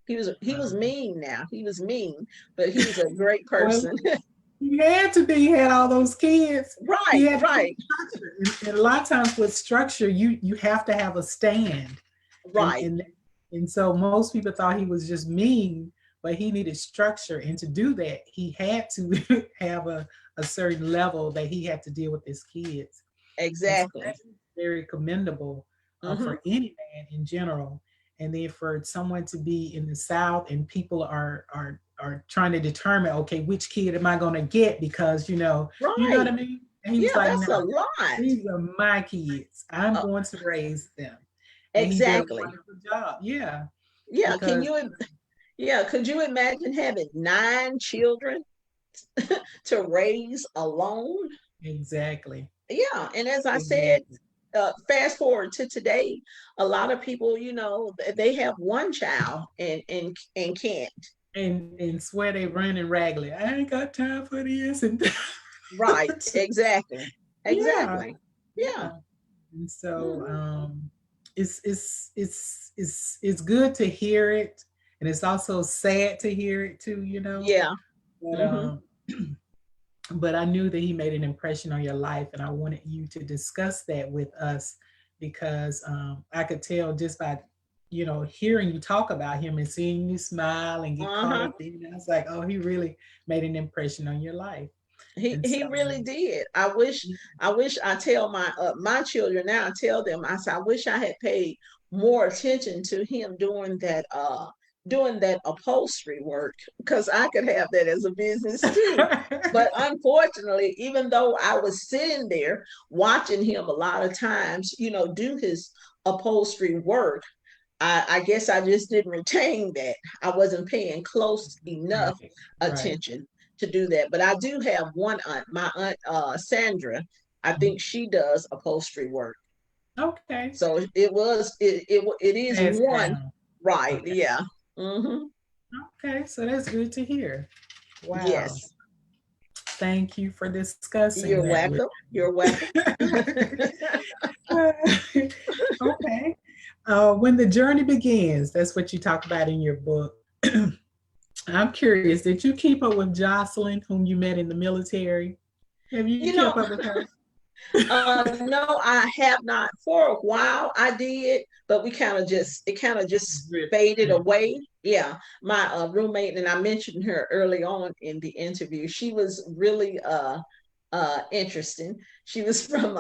He was Wow. mean now. He was mean, but he was a great Well, person. he had to be. He had all those kids. He Right, had to put right, structure. And a lot of times with structure, you have to have a stand. And right. and and so most people thought he was just mean, but he needed structure. And to do that, he had to have a certain level that he had to deal with his kids. And so Exactly. that's very commendable. Mm-hmm. for any man in general. And then for someone to be in the South and people are trying to determine, okay, which kid am I going to get? Because, you know what I Right. mean? And he was Yeah, like, no, that's a lot. these are my kids. I'm Uh, going to raise them. And he did a exactly. wonderful job. Yeah. Yeah. Because Yeah, could you imagine having 9 children to raise alone? exactly. Yeah, and as I said, Exactly. fast forward to today, a lot of people, they have one child and can't. And swear they running raggedy. I ain't got time for this. And Right, exactly, yeah. exactly. Yeah. Yeah. And so Hmm. it's good to hear it. And it's also sad to hear it too. Yeah. But Hmm. but I knew that he made an impression on your life, and I wanted you to discuss that with us because I could tell just by hearing you talk about him and seeing you smile and get caught Uh-huh. up in it. I was like, oh, he really made an impression on your life, He and he so really did. I wish I tell my children now. I tell them, I say, I wish I had paid more attention to him doing that upholstery work, because I could have that as a business too. But unfortunately, even though I was sitting there watching him a lot of times, do his upholstery work, I guess I just didn't retain that. I wasn't paying close enough right, right, attention to do that. But I do have one aunt, my aunt Sandra. I think she does upholstery work. okay, So it is pass one, down. right? Okay, Yeah. Hmm. okay, so that's good to hear. Wow, Yes. thank you for discussing You're that with welcome. You're welcome. okay. When the journey begins, that's what you talk about in your book. I'm curious, did you keep up with Jocelyn, whom you met in the military? Have you you kept know, up with her? no, I have not. For a while I did, but it kind of just faded Yeah. away. Yeah, my roommate, and I mentioned her early on in the interview. She was really interesting. She was from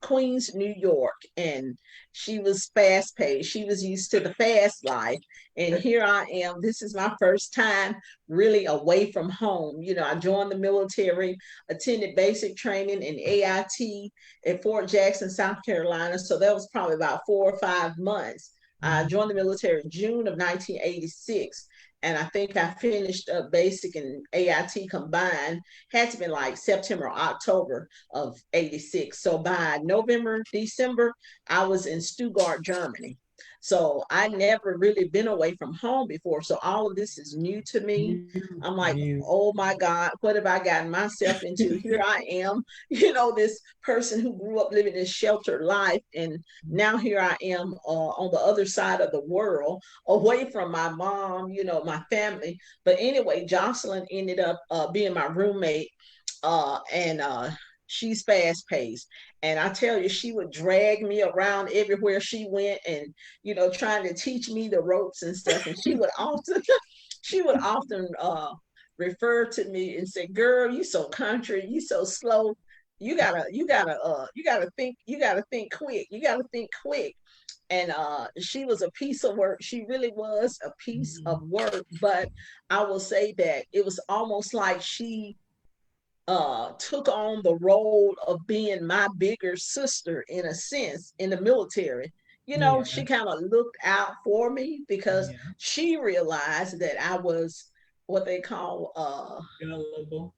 Queens, New York, and she was fast paced. She was used to the fast life. And here I am. This is my first time really away from home. I joined the military, attended basic training in AIT at Fort Jackson, South Carolina. So that was probably about 4 or 5 months. I joined the military in June of 1986. And I think I finished up basic and AIT combined, had to be like September, October of 86. So by November, December, I was in Stuttgart, Germany. So I never really been away from home before. So all of this is new to me. New, I'm like, new. oh my God, what have I gotten myself into? Here I am, this person who grew up living this sheltered life. And now here I am on the other side of the world, away from my mom, my family. But anyway, Jocelyn ended up being my roommate, and she's fast paced. And I tell you, she would drag me around everywhere she went, and trying to teach me the ropes and stuff. And she would often, she would often refer to me and say, "Girl, you so country, you so slow. You gotta think quick. You gotta think quick." And she was a piece of work. She really was a piece of work. But I will say that it was almost like she took on the role of being my bigger sister in a sense in the military. She Yeah, kind of looked out for me because yeah. she realized that I was what they call Gullible.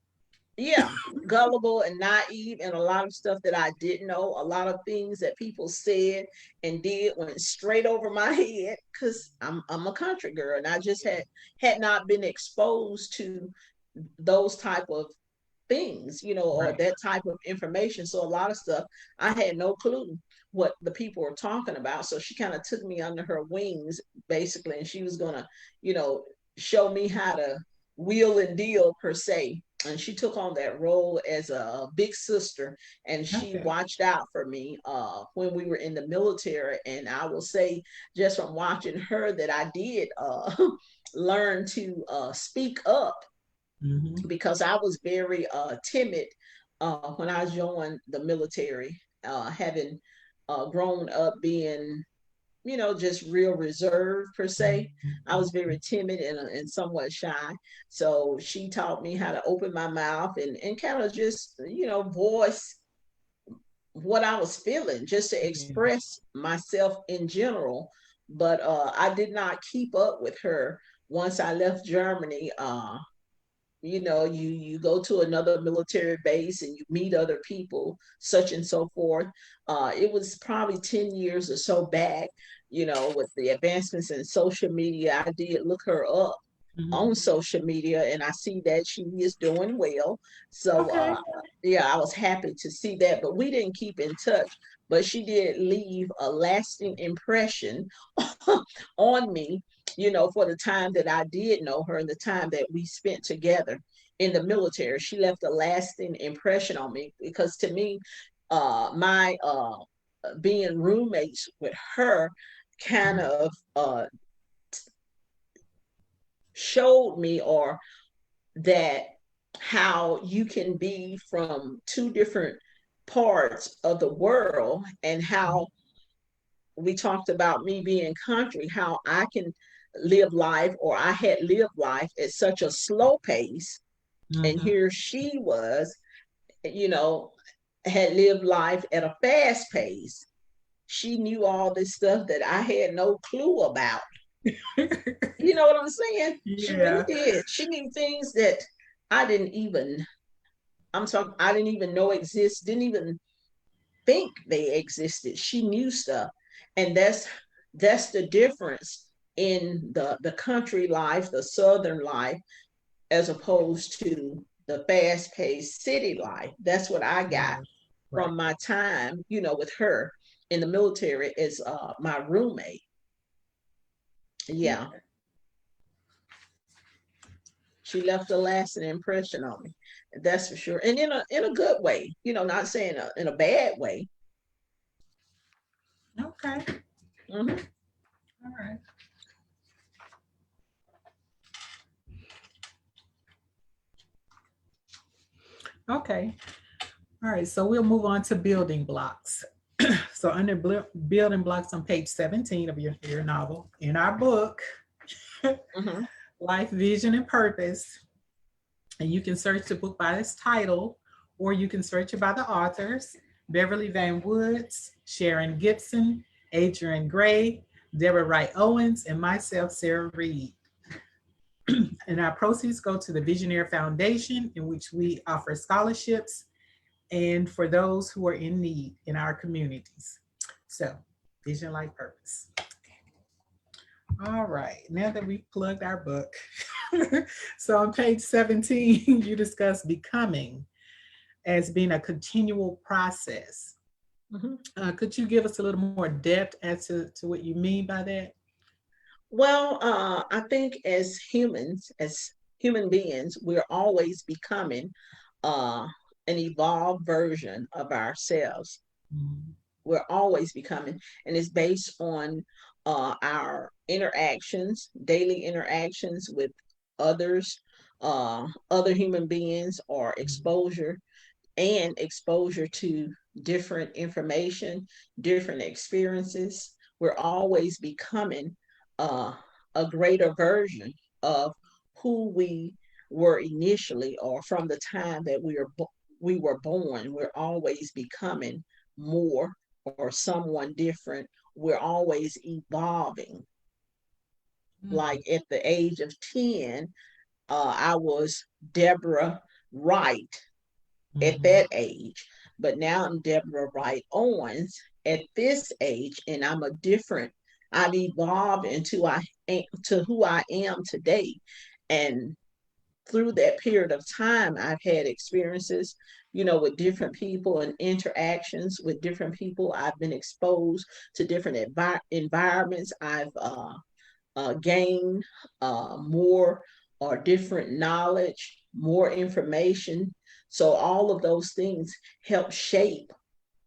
yeah, gullible and naive, and a lot of stuff that I didn't know. A lot of things that people said and did went straight over my head because I'm a country girl, and I just had not been exposed to those type of things, or Right. that type of information. So a lot of stuff I had no clue what the people were talking about. So she kind of took me under her wings, basically, and she was gonna, you know, show me how to wheel and deal per se. And she took on that role as a big sister, and she Okay. watched out for me when we were in the military. And I will say, just from watching her, that I did learn to speak up, Hmm. because I was very timid when I joined the military, having grown up being, just real reserved per se. I was very timid and somewhat shy. So she taught me how to open my mouth and kind of just, voice what I was feeling, just to Yeah. express myself in general. But I did not keep up with her once I left Germany. You go to another military base and you meet other people, such and so forth. It was probably 10 years or so back, with the advancements in social media. I did look her up Mhm. on social media and I see that she is doing well. So Okay. yeah, I was happy to see that, but we didn't keep in touch. But she did leave a lasting impression on me, for the time that I did know her and the time that we spent together in the military. She left a lasting impression on me because to me, my being roommates with her kind Mhm. of showed me or that how you can be from two different parts of the world and how we talked about me being country, how I can live life or I had lived life at such a slow pace. And Mhm. here she was, you know, had lived life at a fast pace. She knew all this stuff that I had no clue about. You know what I'm saying? She really Yeah. did. She knew things that I didn't even, I didn't even know exist, didn't even think they existed. She knew stuff. And that's the difference in the country life, the southern life, as opposed to the fast-paced city life. That's what I got Right. Right. from my time, with her in the military as my roommate. Yeah, Okay. she left a lasting impression on me. That's for sure, and in a good way. Not saying in a bad way. Okay. Hmm. All right. Okay. All right. So we'll move on to building blocks. So under building blocks on page 17 of your novel, in our book, Hmm. Life, Vision, and Purpose, and you can search the book by its title, or you can search it by the authors: Beverly Van Woods, Sharon Gibson, Adrian Gray, Debra Wright Owens, and myself, Sarah Reid. And our proceeds go to the Visionaire Foundation, in which we offer scholarships and for those who are in need in our communities. So, Vision, Life, Purpose. All right, now that we've plugged our book. So on page 17, you discuss becoming as being a continual process. Hmm. Could you give us a little more depth as to what you mean by that? Well, I think as human beings, we're always becoming uh, an evolved version of ourselves. Mhm. We're always becoming, and it's based on our interactions, daily interactions with others, other human beings, or exposure to different information, different experiences. We're always becoming uh, a greater version of who we were initially, or from the time that we were born. We're always becoming more or someone different. We're always evolving. Mhm. Like at the age of 10, I was Deborah Wright at Mhm. that age. But now I'm Debra Wright Owens at this age, and I've evolved to who I am today. And through that period of time, I've had experiences, with different people and interactions with different people. I've been exposed to different environments. I've gain more or different knowledge, more information. So all of those things help shape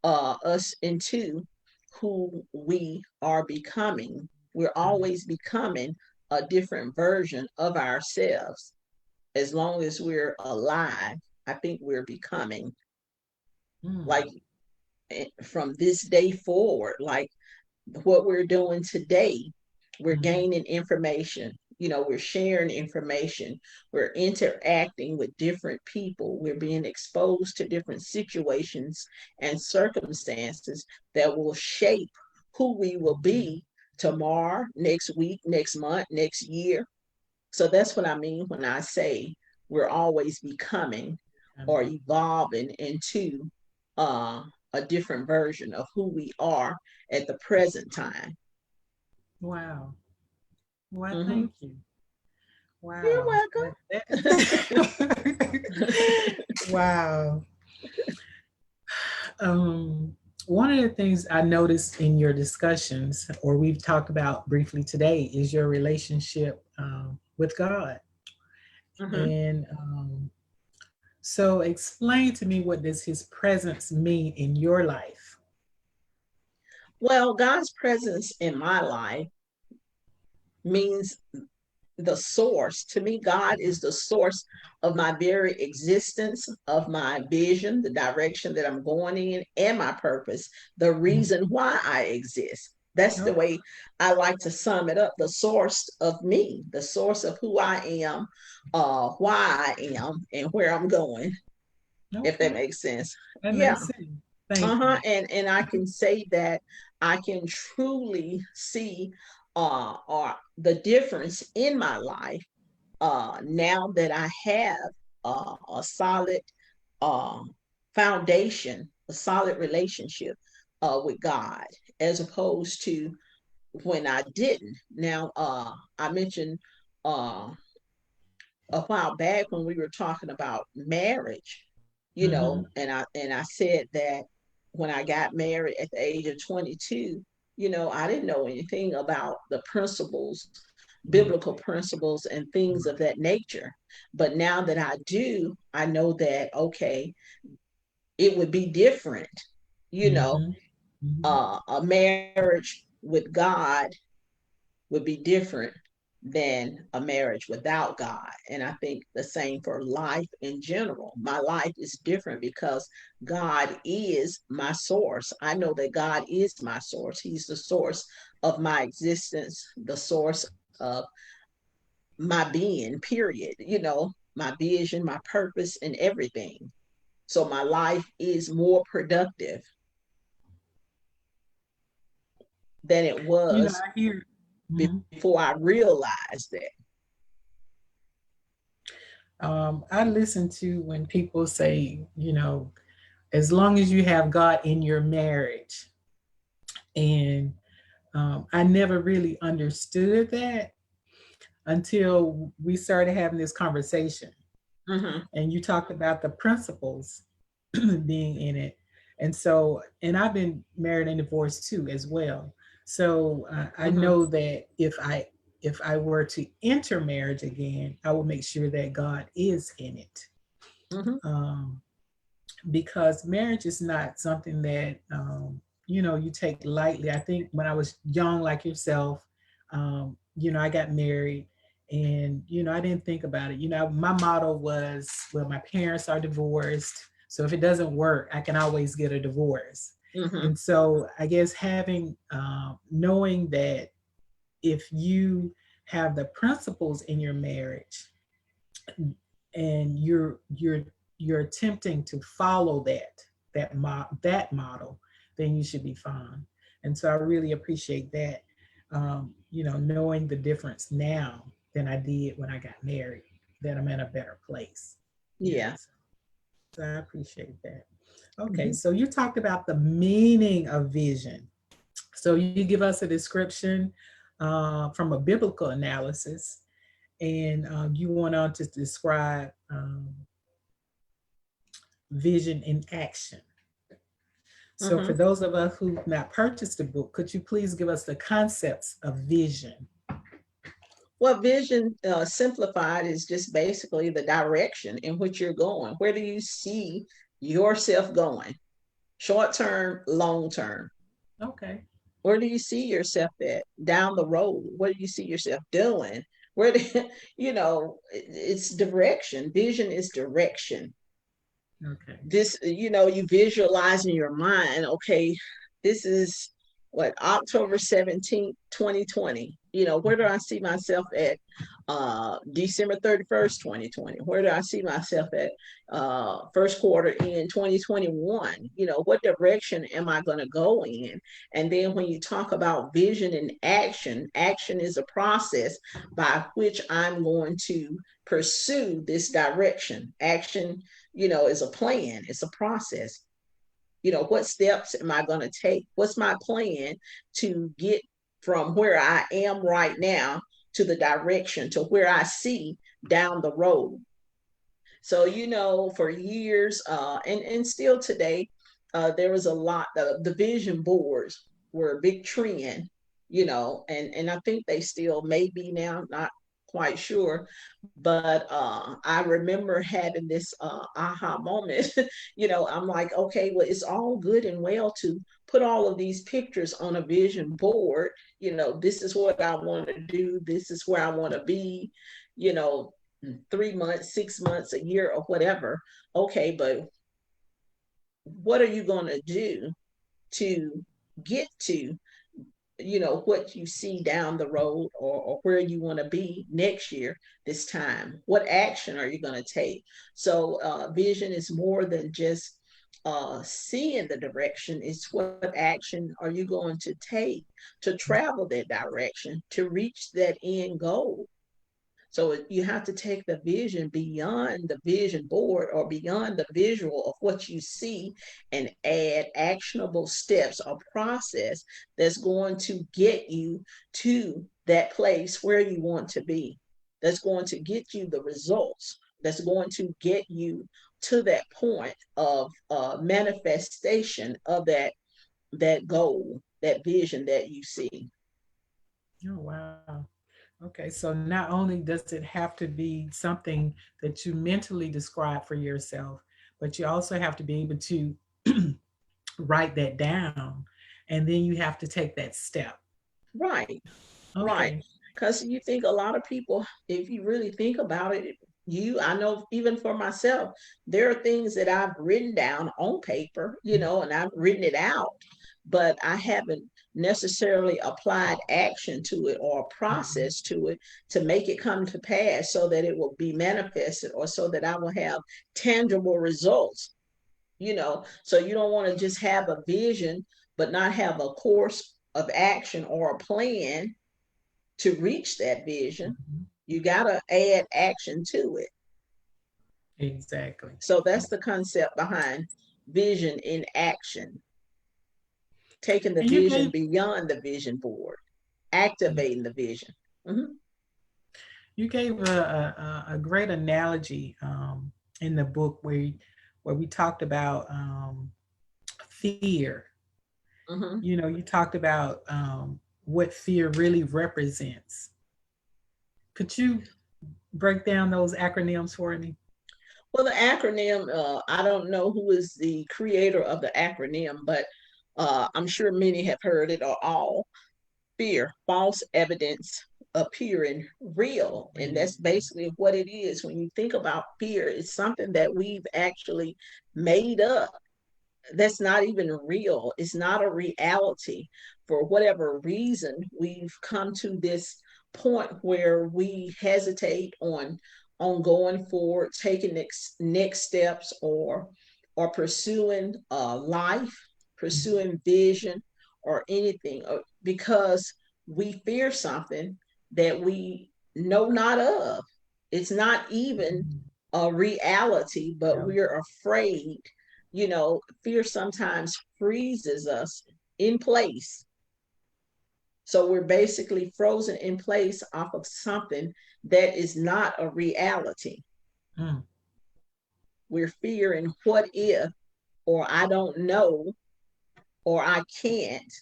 us into who we are becoming. We're always becoming a different version of ourselves. As long as we're alive, I think we're becoming like Mhm. from this day forward, like what we're doing today, we're Mhm. gaining information. We're sharing information. We're interacting with different people. We're being exposed to different situations and circumstances that will shape who we will be tomorrow, next week, next month, next year. So that's what I mean when I say we're always becoming or evolving into uh, a different version of who we are at the present time. Wow. Well, Mm-hmm. thank you. Wow. You're Wow. Um, One of the things I noticed in your discussions, or we've talked about briefly today, is your relationship with God. welcome. And so, explain to me, what does His presence mean in your life? Well, God's presence in my life means the source. To me, God is the source of my very existence, of my vision, the direction that I'm going in, and my purpose, the Mhm. reason why I exist. That's the Oh, way I like to sum it up, the source of me, the source of who I am, why I am, and where I'm going, if that okay. makes sense. That Yeah. makes sense. Thank Uh-huh. you. And I can say that I can truly see or the difference in my life now that I have a solid uh, foundation, a solid relationship with God, as opposed to when I didn't. Now, I mentioned uh, a while back when we were talking about marriage, Mm-hmm. and I said that when I got married at the age of 22, I didn't know anything about the principles, biblical principles, and things of that nature. But now that I do, I know that okay, it would be different, you know, Mm-hmm. Mm-hmm. a marriage with God would be different than a marriage without God. And I think the same for life in general. My life is different because God is my source. I know that God is my source. He's the source of my existence, the source of my being, period. My vision, my purpose, and everything. So my life is more productive than it was I hear. Mhm. before I realized that. I listen to when people say, as long as you have God in your marriage. And I never really understood that until we started having this conversation. Mm-hmm, And you talked about the principles being in it. And so, and I've been married and divorced too, as well. So I mm-hmm, know that if I were to enter marriage again, I will make sure that God is in it. mm-hmm. Um, because marriage is not something that you take lightly. I think when I was young, like yourself, I got married, and I didn't think about it. My motto was, well, my parents are divorced, so if it doesn't work, I can always get a divorce. Mm-hmm. And so I guess having knowing that if you have the principles in your marriage, and you're attempting to follow that model, then you should be fine. And so I really appreciate that. Knowing the difference now than I did when I got married, that I'm in a better place. Yeah. So I appreciate that. Okay, Mm-hmm. so you talked about the meaning of vision. So you give us a description from a biblical analysis, and you went on to describe vision in action. So, for Mm-hmm. those of us who've not purchased the book, could you please give us the concepts of vision? Well, vision simplified is just basically the direction in which you're going. Where do you see yourself going? Short term, long term. Okay. Where do you see yourself at down the road? What do you see yourself doing? Where do it's direction. Vision is direction. Okay. This, you visualize in your mind, okay, this is what, October 17th, 2020. Where do I see myself at December 31st, 2020? Where do I see myself at first quarter in 2021? What direction am I going to go in? And then when you talk about vision and action, action is a process by which I'm going to pursue this direction. Action, is a plan, it's a process. What steps am I going to take? What's my plan to get from where I am right now to the direction to where I see down the road? So, for years, and still today, there was a lot of the vision boards were a big trend, and I think they still may be now, not quite sure. But I remember having this aha moment. I'm like, okay, well, it's all good and well to put all of these pictures on a vision board. This is what I want to do, this is where I want to be, you know, 3 months, 6 months, a year, or whatever. Okay, but what are you going to do to get to, what you see down the road, or where you want to be next year, this time? What action are you going to take? So, vision is more than just seeing the direction. It's what action are you going to take to travel that direction to reach that end goal. So you have to take the vision beyond the vision board or beyond the visual of what you see, and add actionable steps or process that's going to get you to that place where you want to be. That's going to get you the results. That's going to get you to that point of manifestation of that goal, that vision that you see. Oh, wow. Okay, so not only does it have to be something that you mentally describe for yourself, but you also have to be able to write that down, and then you have to take that step. Right. Right. Okay. Because you think a lot of people, if you really think about it, I know even for myself, there are things that I've written down on paper, and I've written it out, but I haven't necessarily applied action to it or a Mhm. process to it to make it come to pass so that it will be manifested, or so that I will have tangible results. So you don't want to just have a vision but not have a course of action or a plan to reach that vision. Mhm. You got to add action to it. Exactly. So that's the concept behind vision in action, taking the And you vision gave beyond the vision board, yeah, activating the vision. Mhm. you gave a great analogy in the book where we talked about fear. Mhm. You know, you talked about what fear really represents. Could you break down those acronyms for me? Well, the acronym, I don't know who is the creator of the acronym, but I'm sure many have heard it, or all. Fear, false evidence appearing real. And Real. that's basically what it is. When you think about fear, it's something that we've actually made up. That's not even real. It's not a reality. For whatever reason, we've come to this point where we hesitate on going forward, taking next steps, or pursuing life, pursuing vision, or anything, because we fear something that we know not of. It's not even Mhm. a reality, but Yeah. we're afraid. Fear sometimes freezes us in place. So we're basically frozen in place off of something that is not a reality. Mm. We're fearing what if, or I don't know, or I can't,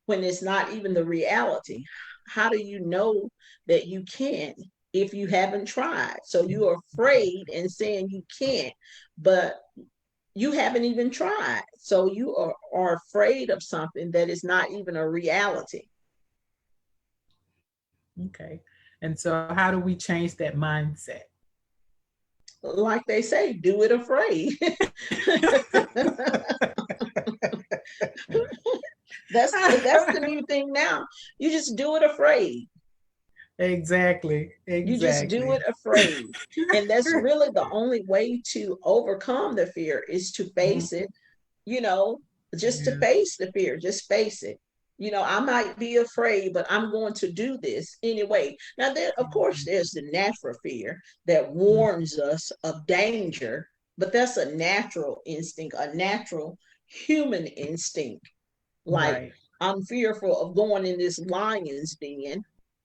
when it's not even the reality. How do you know that you can't if you haven't tried? So you're afraid and saying you can't, but you haven't even tried. So you are afraid of something that is not even a reality. Okay. And so, how do we change that mindset? like they say, do it afraid. That's the new thing now. You just do it afraid. Exactly. You just do Exactly. it afraid. And that's really the only way to overcome the fear, is to face it, you know, just to Yeah. face the fear, just face it. I might be afraid, but I'm going to do this anyway. Now, there, of course, there's the natural fear that warns us of danger, but that's a natural instinct, a natural human instinct. Like, Right. I'm fearful of going in this lion's den.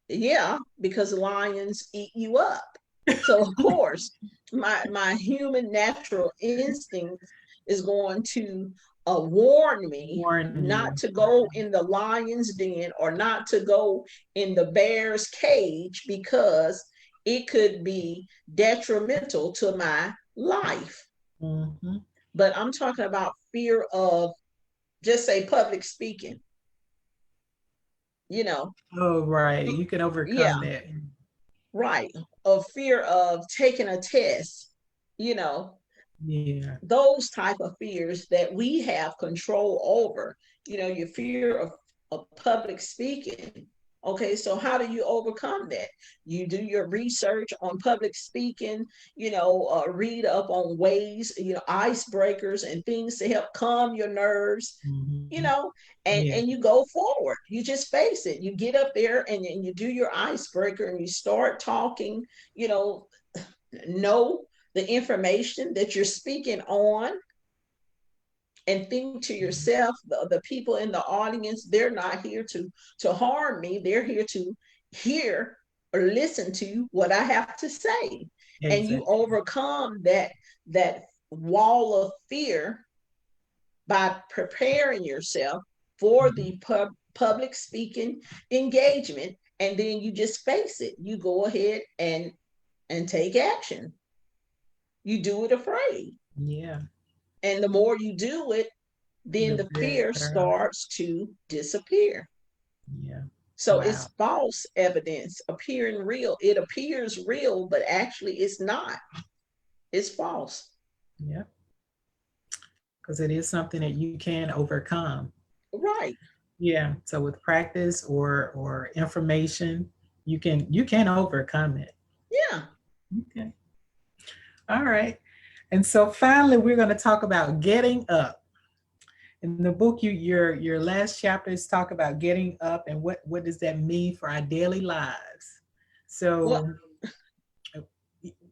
Yeah, because lions eat you up. So of course, my human natural instinct is going to warn me Warn not you. to go in the lion's den or not to go in the bear's cage, because it could be detrimental to my life. Mm-hmm. But I'm talking about fear of, just say, public speaking, you know. Oh, right. You can Yeah, overcome that. right. Of fear of taking a test, you know, Yeah. those type of fears that we have control over. Your fear of public speaking. Okay, so how do you overcome that? You do your research on public speaking, read up on ways, icebreakers and things to help calm your nerves, you Mm-hmm. know Yeah. and you go forward. You just face it. You get up there and you do your icebreaker and you start talking. you know know the information that you're speaking on, and think to yourself, the people in the audience, they're not here to harm me. They're here to hear or listen to what I have to say. And you Exactly. overcome that wall of fear by preparing yourself for Mm-hmm. the public speaking engagement, and then you just face it. You go ahead and take action. You do it afraid. Yeah. And the more you do it, then The the fear better. starts to disappear. Yeah. So Wow. it's false evidence appearing real. It appears real, but actually it's not. It's false. Yeah. Because it is something that you can overcome. Right. Yeah. So with practice or information, you can overcome it. Yeah. Okay. All right. And so finally, we're going to talk about getting up. In the book, your last chapters talk about getting up and what does that mean for our daily lives. Well, So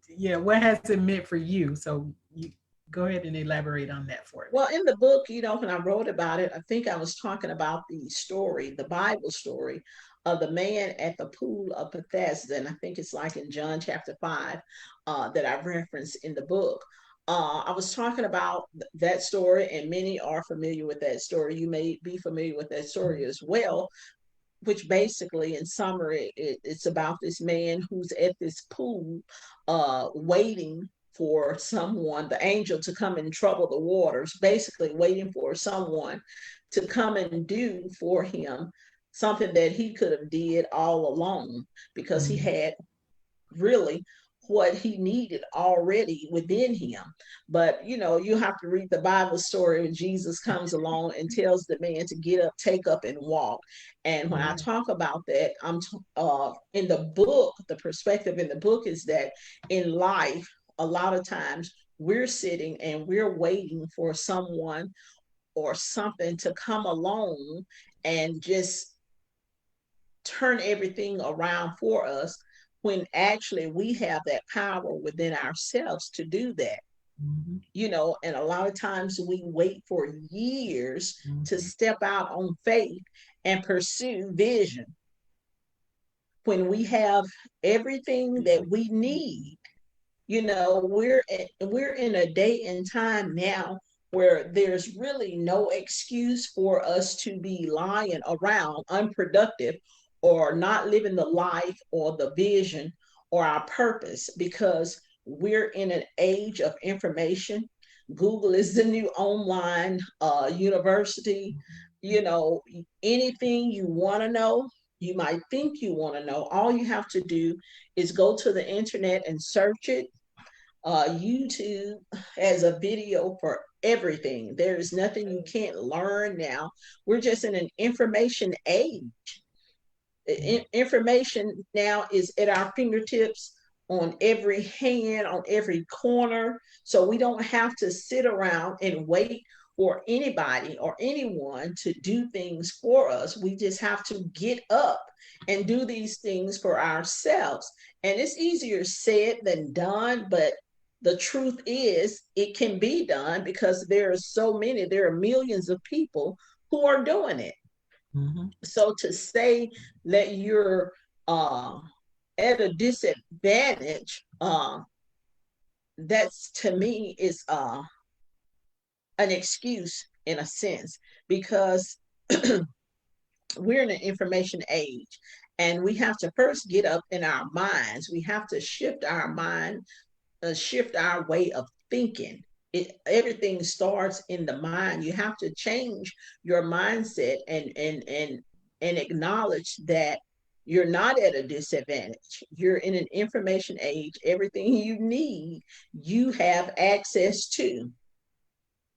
yeah, what has it meant for you? So you go ahead and elaborate on that for me. Well, in the book, when I wrote about it, I think I was talking about the story, the Bible story of the man at the pool of Bethesda. And I think it's like in John chapter 5 that I referenced in the book. I was talking about that story, and many are familiar with that story. You may be familiar with that story as well, which basically, in summary, it's about this man who's at this pool, waiting for someone, the angel, to come and trouble the waters, basically waiting for someone to come and do for him something that he could have did all alone, because he Mhm. had really what he needed already within him. But you have to read the Bible story when Jesus comes along and tells the man to get up, take up, and walk. And when I Yeah. talk about that, in the book, the perspective in the book is that in life, a lot of times we're sitting and we're waiting for someone or something to come along and just turn everything around for us, when actually we have that power within ourselves to do that. Mhm. And a lot of times we wait for years to Mhm. step out on faith and pursue vision, when we have everything that we need. We're in a day and time now where there's really no excuse for us to be lying around unproductive, or not living the life or the vision or our purpose, because we're in an age of information. Google is the new online university. Anything you want to know, you might think you want to know, all you have to do is go to the internet and search it. YouTube has a video for everything. There is nothing you can't learn now. We're just in an information age. Information now is at our fingertips, on every hand, on every corner. So we don't have to sit around and wait for anybody or anyone to do things for us. We just have to get up and do these things for ourselves. And it's easier said than done, but the truth is it can be done because there are so many, there are millions of people who are doing it. Mm-hmm. So to say that you're uh, at a disadvantage, that's, to me, is an excuse in a sense, because we're in an information age, and we have to first get up in our minds. We have to shift our mind, shift our way of thinking. Everything starts in the mind. You have to change your mindset and acknowledge that you're not at a disadvantage. You're in an information age. Everything you need, you have access to.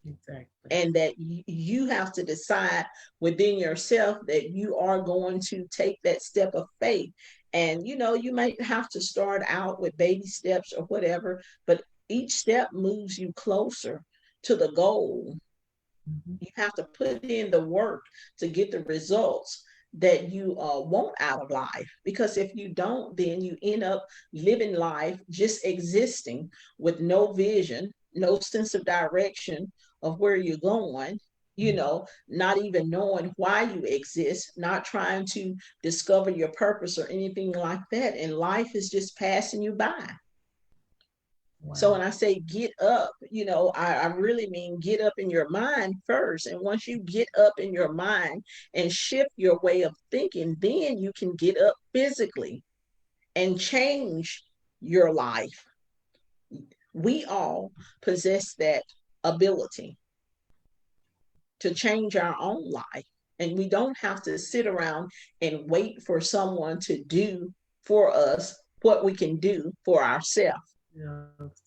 Exactly. And that you have to decide within yourself that you are going to take that step of faith. And you might have to start out with baby steps or whatever, but each step moves you closer to the goal. Mm-hmm. You have to put in the work to get the results that you want out of life, because if you don't, then you end up living life just existing with no vision, no sense of direction of where you're going, not even knowing why you exist, not trying to discover your purpose or anything like that, and life is just passing you by. So Wow. when I say get up, I really mean get up in your mind first. And once you get up in your mind and shift your way of thinking, then you can get up physically and change your life. We all possess that ability to change our own life. And we don't have to sit around and wait for someone to do for us what we can do for ourselves. Yes.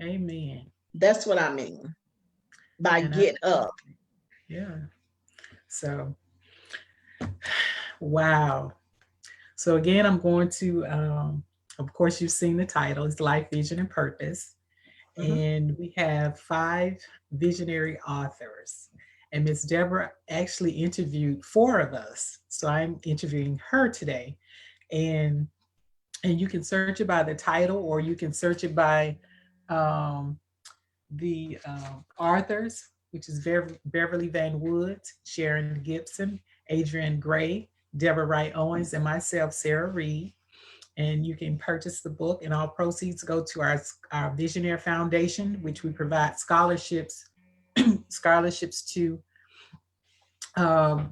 Amen. That's what I mean by And I, get up. yeah. So, wow. So again, I'm going to, of course, you've seen the title. It's Life, Vision, and Purpose. Mhm. And we have 5 visionary authors. And Miss Deborah actually interviewed 4 of us. So I'm interviewing her today. And you can search it by the title, or you can search it by um, the authors, which is Beverly Van Woods, Sharon Gibson, Adrienne Gray, Debra Wright Owens, and myself, Sarah Reid. And you can purchase the book, and all proceeds go to our Visionary Foundation, which we provide scholarships to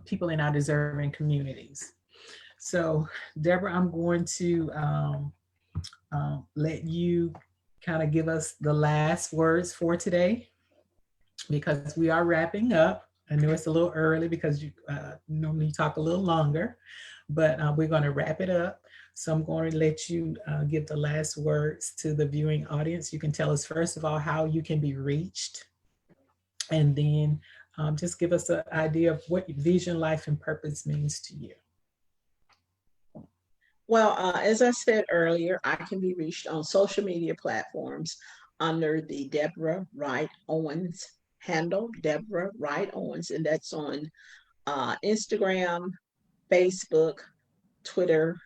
people in our deserving communities. So, Deborah, I'm going to let you kind of give us the last words for today, because we are wrapping up. I know it's a little early because you normally talk a little longer, but we're going to wrap it up. So I'm going to let you give the last words to the viewing audience. You can tell us, first of all, how you can be reached, and then just give us an idea of what vision, life, and purpose means to you. Well, as I said earlier, I can be reached on social media platforms under the Debra Wright Owens handle, Debra Wright Owens, and that's on Instagram, Facebook, Twitter,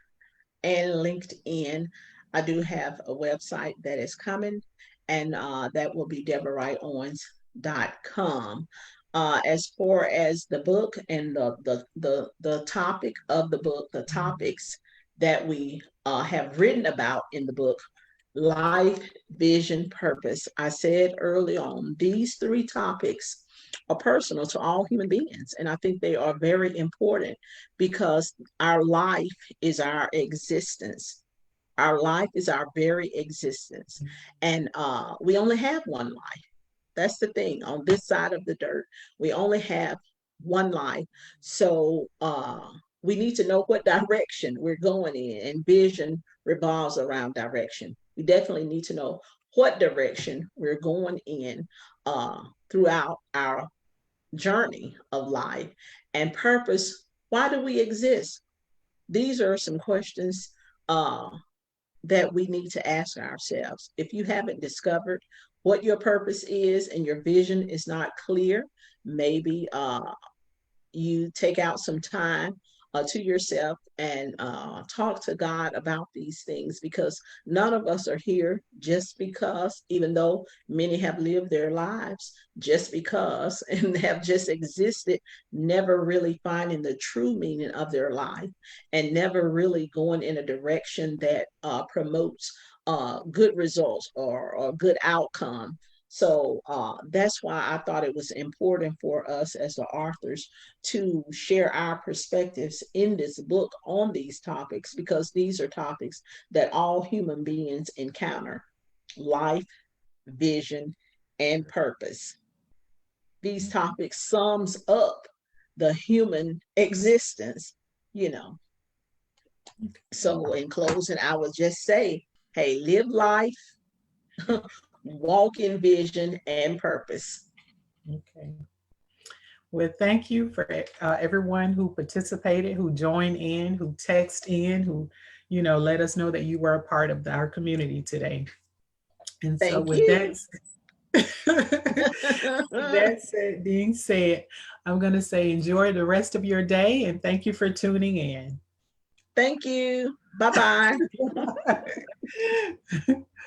and LinkedIn. I do have a website that is coming, and that will be DebraWrightOwens.com. As far as the book and the topic of the book, the topics that we have written about in the book, life, vision, purpose. I said early on, these 3 topics are personal to all human beings, and I think they are very important because our life is our existence. Our life is our very existence. And we only have one life. That's the thing. On this side of the dirt, we only have one life. So we need to know what direction we're going in, and vision revolves around direction. We definitely need to know what direction we're going in throughout our journey of life. And purpose, why do we exist? These are some questions uh, that we need to ask ourselves. If you haven't discovered what your purpose is and your vision is not clear, maybe you take out some time to yourself and talk to God about these things, because none of us are here just because, even though many have lived their lives just because and have just existed, never really finding the true meaning of their life and never really going in a direction that promotes good results or good outcome. So that's why I thought it was important for us as the authors to share our perspectives in this book on these topics, because these are topics that all human beings encounter: life, vision, and purpose. These topics sums up the human existence, you know. So in closing, I would just say, hey, live life, walk in vision and purpose. Okay. Well, thank you for everyone who participated, who joined in, who texted in, who, let us know that you were a part of our community today. And so Thank with you. that being said, I'm going to say enjoy the rest of your day and thank you for tuning in. Thank you. Bye bye.